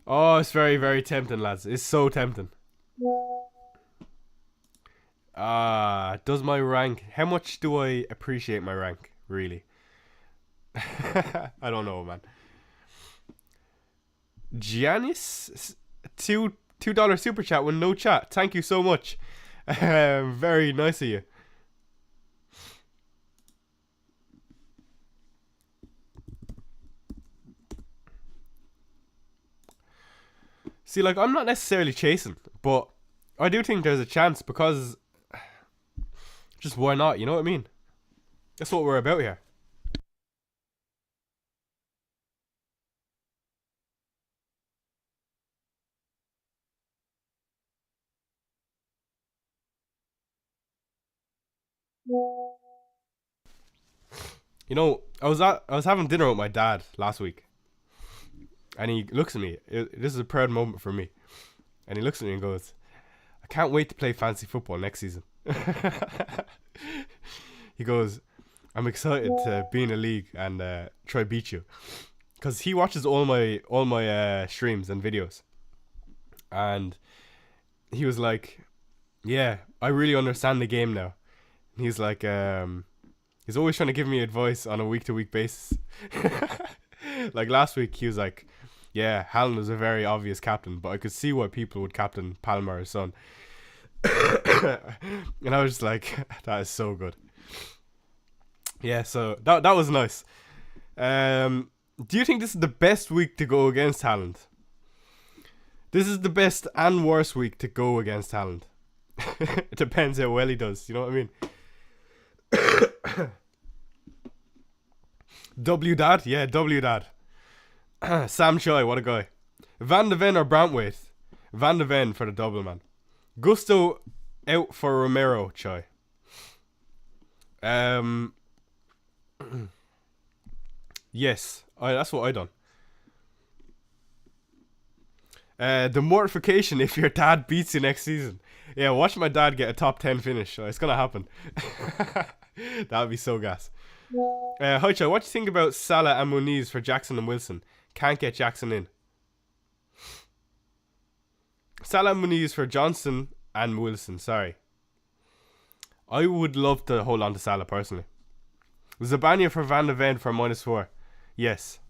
Oh, it's very, very tempting, lads. It's so tempting. Does my rank... How much do I appreciate my rank, really? I don't know, man. Giannis, $2 super chat with no chat. Thank you so much. Very nice of you. See, like, I'm not necessarily chasing, but I do think there's a chance because just why not? You know what I mean? That's what we're about here. You know, I was having dinner with my dad last week, and he looks at me. This is a proud moment for me, and he looks at me and goes, "I can't wait to play fantasy football next season." He goes, "I'm excited to be in a league and try beat you," because he watches all my streams and videos, and he was like, "Yeah, I really understand the game now." And he's like, he's always trying to give me advice on a week-to-week basis. Like last week, he was like, "Yeah, Haaland was a very obvious captain, but I could see why people would captain Palmer or Son." And I was just like, that is so good. Yeah, so that was nice. Do you think this is the best week to go against Haaland? This is the best and worst week to go against Haaland. It depends how well he does, you know what I mean? W Dad? Yeah, W Dad. Sam Choi, what a guy. Van de Ven or Brantwaite? Van de Ven for the double, man. Gusto out for Romero, Choi. Yes, that's what I done. The mortification if your dad beats you next season. Yeah, watch my dad get a top 10 finish. It's gonna happen. That'd be so gas. Hi, Choi, what do you think about Salah and Muniz for Jackson and Wilson? Can't get Jackson in. Salah and Muniz for Johnson and Wilson, sorry. I would love to hold on to Salah personally. Zabania for Van de Ven for -4. Yes.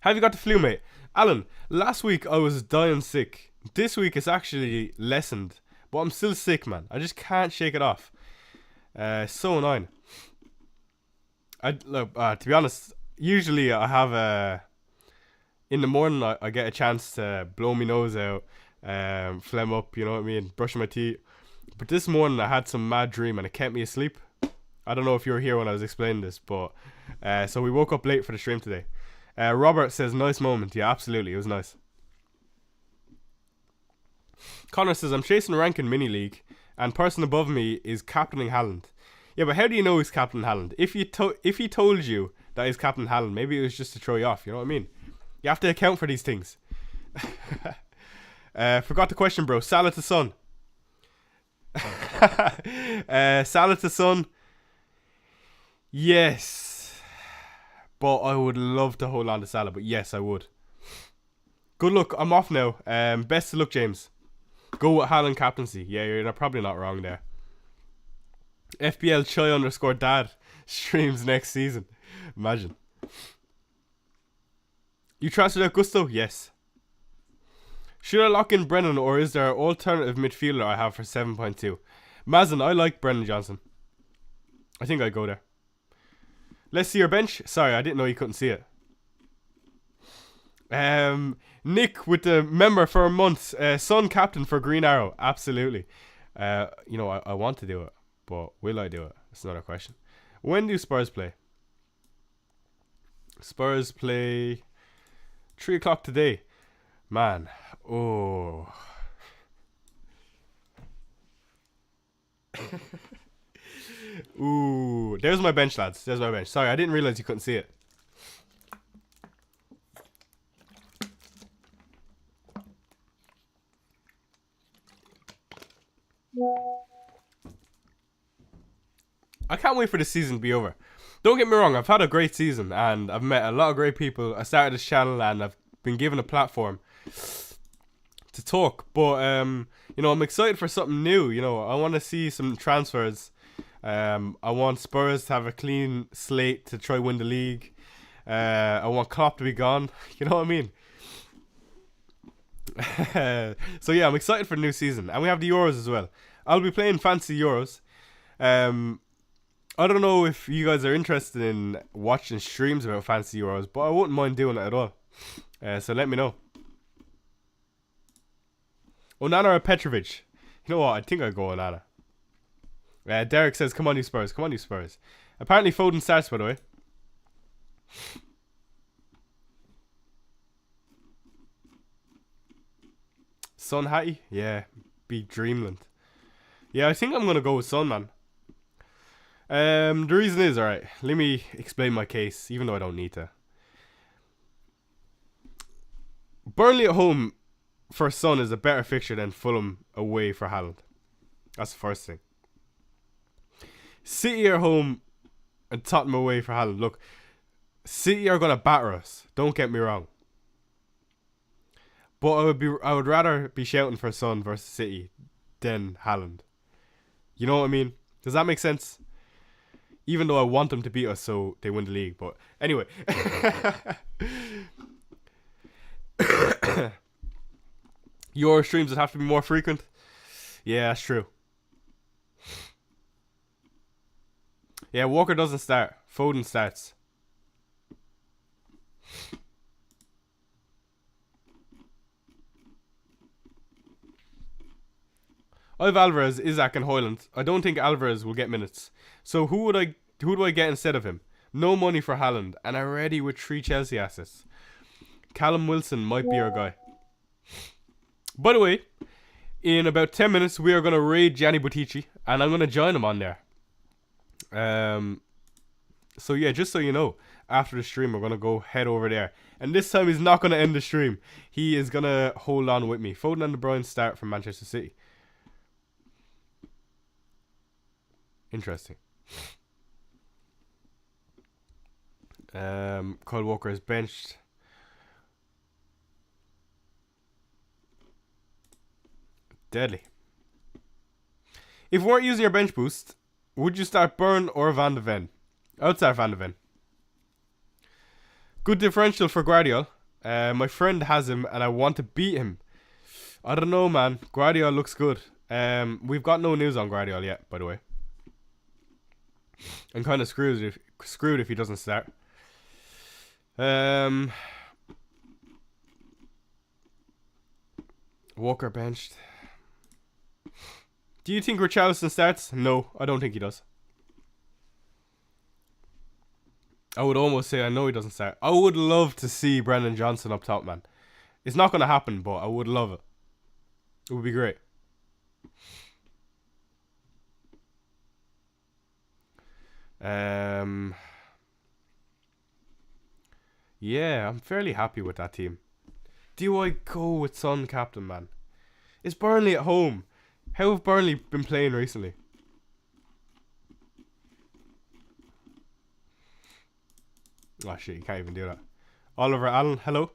Have you got the flu, mate? Alan, last week I was dying sick. This week it's actually lessened. But I'm still sick, man. I just can't shake it off. So annoying. To be honest, usually I have in the morning I get a chance to blow my nose out, phlegm up, you know what I mean, brush my teeth. But this morning I had some mad dream and it kept me asleep. I don't know if you were here when I was explaining this, but so we woke up late for the stream today. Robert says, nice moment. Yeah, absolutely, it was nice. Connor says, I'm chasing a rank in mini league, and person above me is captaining Haaland. Yeah, but how do you know he's Captain Haaland? If he told you that he's Captain Haaland, maybe it was just to throw you off. You know what I mean? You have to account for these things. Forgot the question, bro. Salah to Son. Salah to Son. Yes, but I would love to hold on to Salah. But yes, I would. Good luck. I'm off now. Best of luck, James. Go with Haaland captaincy. Yeah, you're probably not wrong there. FPL Choi _ dad streams next season. Imagine. You transferred out Gusto? Yes. Should I lock in Brennan, or is there an alternative midfielder I have for 7.2? Mazin, I like Brennan Johnson. I think I'd go there. Let's see your bench. Sorry, I didn't know you couldn't see it. Nick with the member for a month. Son captain for Green Arrow. Absolutely. You know, I want to do it, but will I do it? That's another question. When do Spurs play? Spurs play 3 o'clock today. Man. Oh. Ooh. There's my bench, lads. There's my bench. Sorry, I didn't realize you couldn't see it. I can't wait for the season to be over. Don't get me wrong, I've had a great season and I've met a lot of great people. I started this channel and I've been given a platform to talk. But, you know, I'm excited for something new. You know, I want to see some transfers. I want Spurs to have a clean slate to try win the league. I want Klopp to be gone. You know what I mean? So yeah, I'm excited for the new season. And we have the Euros as well. I'll be playing Fancy Euros. I don't know if you guys are interested in watching streams about Fancy Euros, but I wouldn't mind doing it at all. So let me know. Onana or Petrovic? You know what? I think I'll go Onana. Derek says, come on you Spurs. Come on you Spurs. Apparently Foden starts, by the way. Son Hattie? Yeah. Beat Dreamland. Yeah, I think I'm going to go with Son, man. The reason is, alright, let me explain my case, even though I don't need to. Burnley at home for Son is a better fixture than Fulham away for Haaland. That's the first thing. City are home and Tottenham away for Haaland. Look, City are going to batter us, don't get me wrong. But I would rather be shouting for Son versus City than Haaland. You know what I mean? Does that make sense? Even though I want them to beat us so they win the league. But anyway. Your streams would have to be more frequent. Yeah, that's true. Yeah, Walker doesn't start. Foden starts. I have Alvarez, Isaac and Hoyland. I don't think Alvarez will get minutes. So who do I get instead of him? No money for Haaland, and already with 3 Chelsea assets. Callum Wilson might be our guy. By the way, in about 10 minutes we are going to raid Gianni Buttici, and I'm going to join him on there. So yeah, just so you know, after the stream we're going to go head over there. And this time he's not going to end the stream. He is going to hold on with me. Foden and De Bruyne start from Manchester City. Interesting. Kyle Walker is benched. Deadly. If we weren't using your bench boost, would you start Burn or Van de Ven? I would start Van de Ven. Good differential for Guardiola. My friend has him and I want to beat him. I don't know, man. Guardiola looks good. We've got no news on Guardiola yet, by the way. I'm kind of screwed if he doesn't start. Walker benched. Do you think Richarlison starts? No, I don't think he does. I would almost say I know he doesn't start. I would love to see Brendan Johnson up top, man. It's not going to happen, but I would love it. It would be great. Yeah, I'm fairly happy with that team. Do I go with Son captain, man? It's Burnley at home. How have Burnley been playing recently? Oh shit, you can't even do that. Oliver Allen, hello.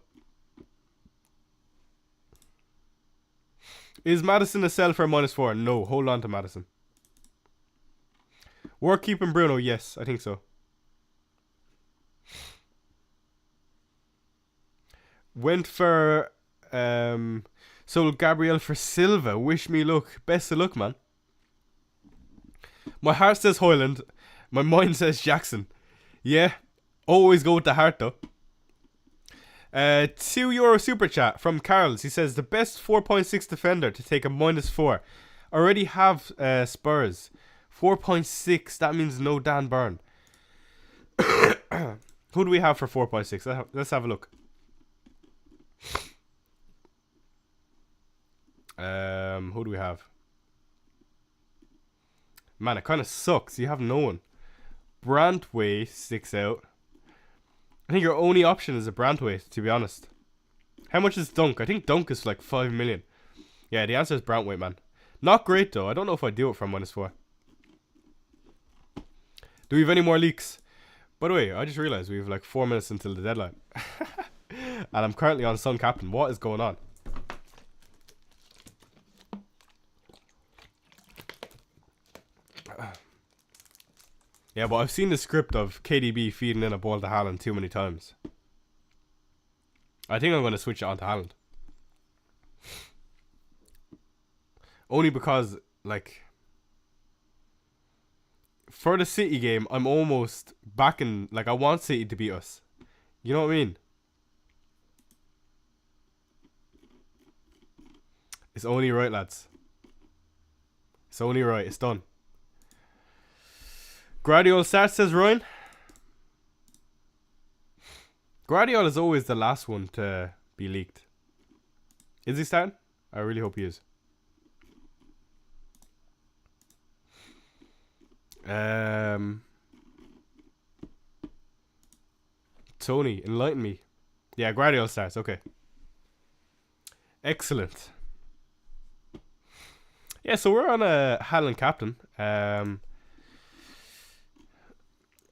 Is Madison a sell for a -4? No, hold on to Madison. Worth keeping Bruno? Yes, I think so. Went for sold Gabriel for Silva. Wish me luck. Best of luck, man. My heart says Hoyland. My mind says Jackson. Yeah, always go with the heart though. €2 super chat from Carls. He says the best 4.6 defender to take a -4. Already have Spurs. 4.6. That means no Dan Burn. Who do we have for 4.6? Let's have a look. Who do we have? Man, it kind of sucks. You have no one. Brantway sticks out. I think your only option is a Brantway, to be honest. How much is Dunk? I think Dunk is like 5 million. Yeah, the answer is Brantway, man. Not great though. I don't know if I do it from -4. Do we have any more leaks? By the way, I just realized we have like 4 minutes until the deadline. And I'm currently on Sun Captain. What is going on? Yeah, but I've seen the script of KDB feeding in a ball to Haaland too many times. I think I'm going to switch it on to Haaland. Only because, like, for the City game, I'm almost backing, like, I want City to beat us. You know what I mean? It's only right, lads. It's only right. It's done. Guardiola starts, says Ryan. Guardiola is always the last one to be leaked. Is he starting? I really hope he is. Tony, enlighten me. Yeah, Guardiola starts. Okay. Excellent. Yeah, so we're on a Haaland captain.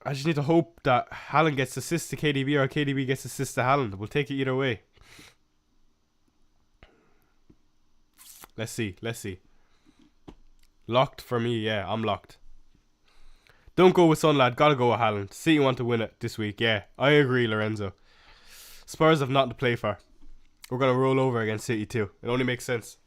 I just need to hope that Haaland gets assists to KDB or KDB gets assists to Haaland. We'll take it either way. Let's see. Let's see. Locked for me. Yeah, I'm locked. Don't go with Son, lad. Gotta go with Haaland. City want to win it this week. Yeah, I agree, Lorenzo. Spurs have nothing to play for. We're going to roll over against City too. It only makes sense.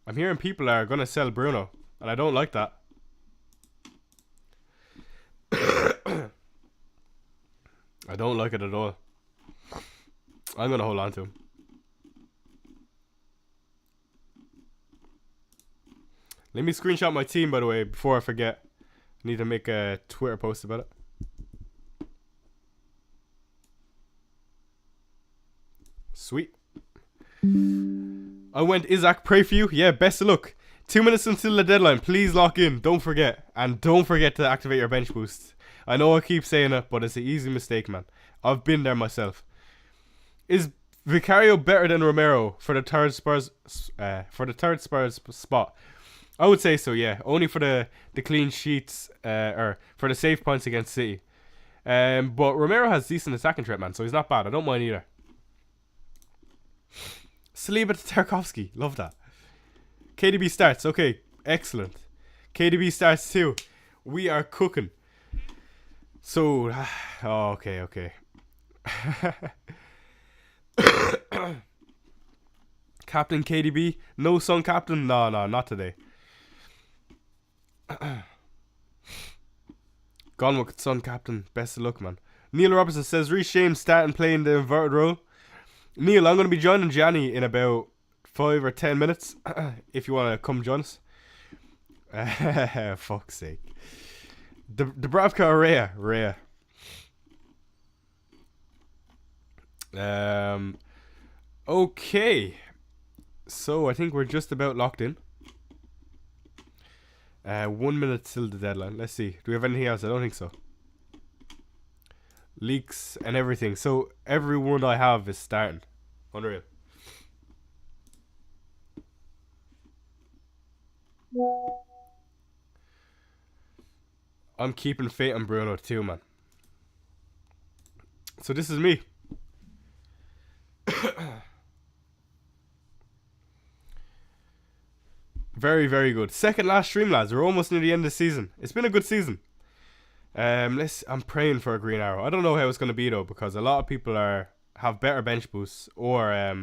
I'm hearing people are going to sell Bruno, and I don't like that. I don't like it at all. I'm going to hold on to him. Let me screenshot my team, by the way, before I forget. I need to make a Twitter post about it. Sweet. I went Isaac, pray for you. Yeah, best of luck. 2 minutes until the deadline. Please lock in. Don't forget. And don't forget to activate your bench boost. I know I keep saying it, but it's an easy mistake, man. I've been there myself. Is Vicario better than Romero for the third Spurs spot? I would say so, yeah. Only for the clean sheets, or for the save points against City. But Romero has decent attacking threat, man, so he's not bad. I don't mind either. Saliba to Tarkovsky. Love that. KDB starts. Okay, excellent. KDB starts too. We are cooking. So, oh, okay. Captain KDB. No Son captain. No, not today. Gone with Son captain. Best of luck, man. Neil Robertson says Reece James starting playing the inverted role. Neil, I'm going to be joining Gianni in about 5 or 10 minutes. If you want to come join us. Fuck's sake. Dubravka or Rhea? Rhea. Um. Okay. So I think we're just about locked in. 1 minute till the deadline. Let's see. Do we have anything else? I don't think so. Leaks and everything. So everyone I have is starting. Unreal. I'm keeping faith on Bruno too, man. So this is me. Very, very good. Second last stream, lads. We're almost near the end of the season. It's been a good season. I'm praying for a green arrow. I don't know how it's gonna be though, because a lot of people have better bench boosts, or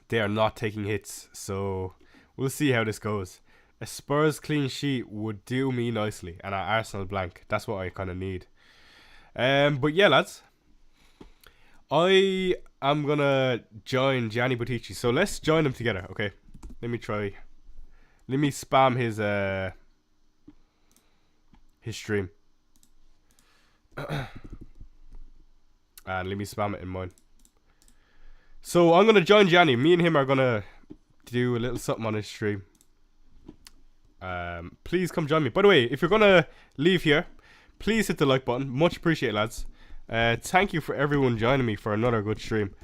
they are not taking hits. So we'll see how this goes. A Spurs clean sheet would do me nicely, and an Arsenal blank. That's what I kind of need. But yeah, lads, I am gonna join Gianni Buttici. So let's join them together, okay? Let me try. Let me spam his stream. And let me spam it in mine. So I'm gonna join Gianni. Me and him are gonna do a little something on his stream. Please come join me. By the way, if you're gonna leave here, please hit the like button. Much appreciated, lads. Thank you for everyone joining me for another good stream.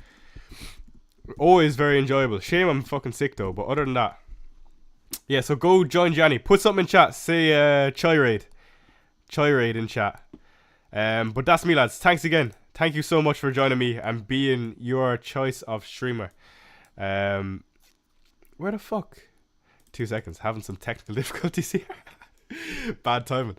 Always very enjoyable. Shame I'm fucking sick though, but other than that, yeah, so go join Gianni. Put something in chat. Say Chai Raid in chat. But that's me, lads. Thanks again. Thank you so much for joining me and being your choice of streamer. Where the fuck? 2 seconds. Having some technical difficulties here. Bad timing.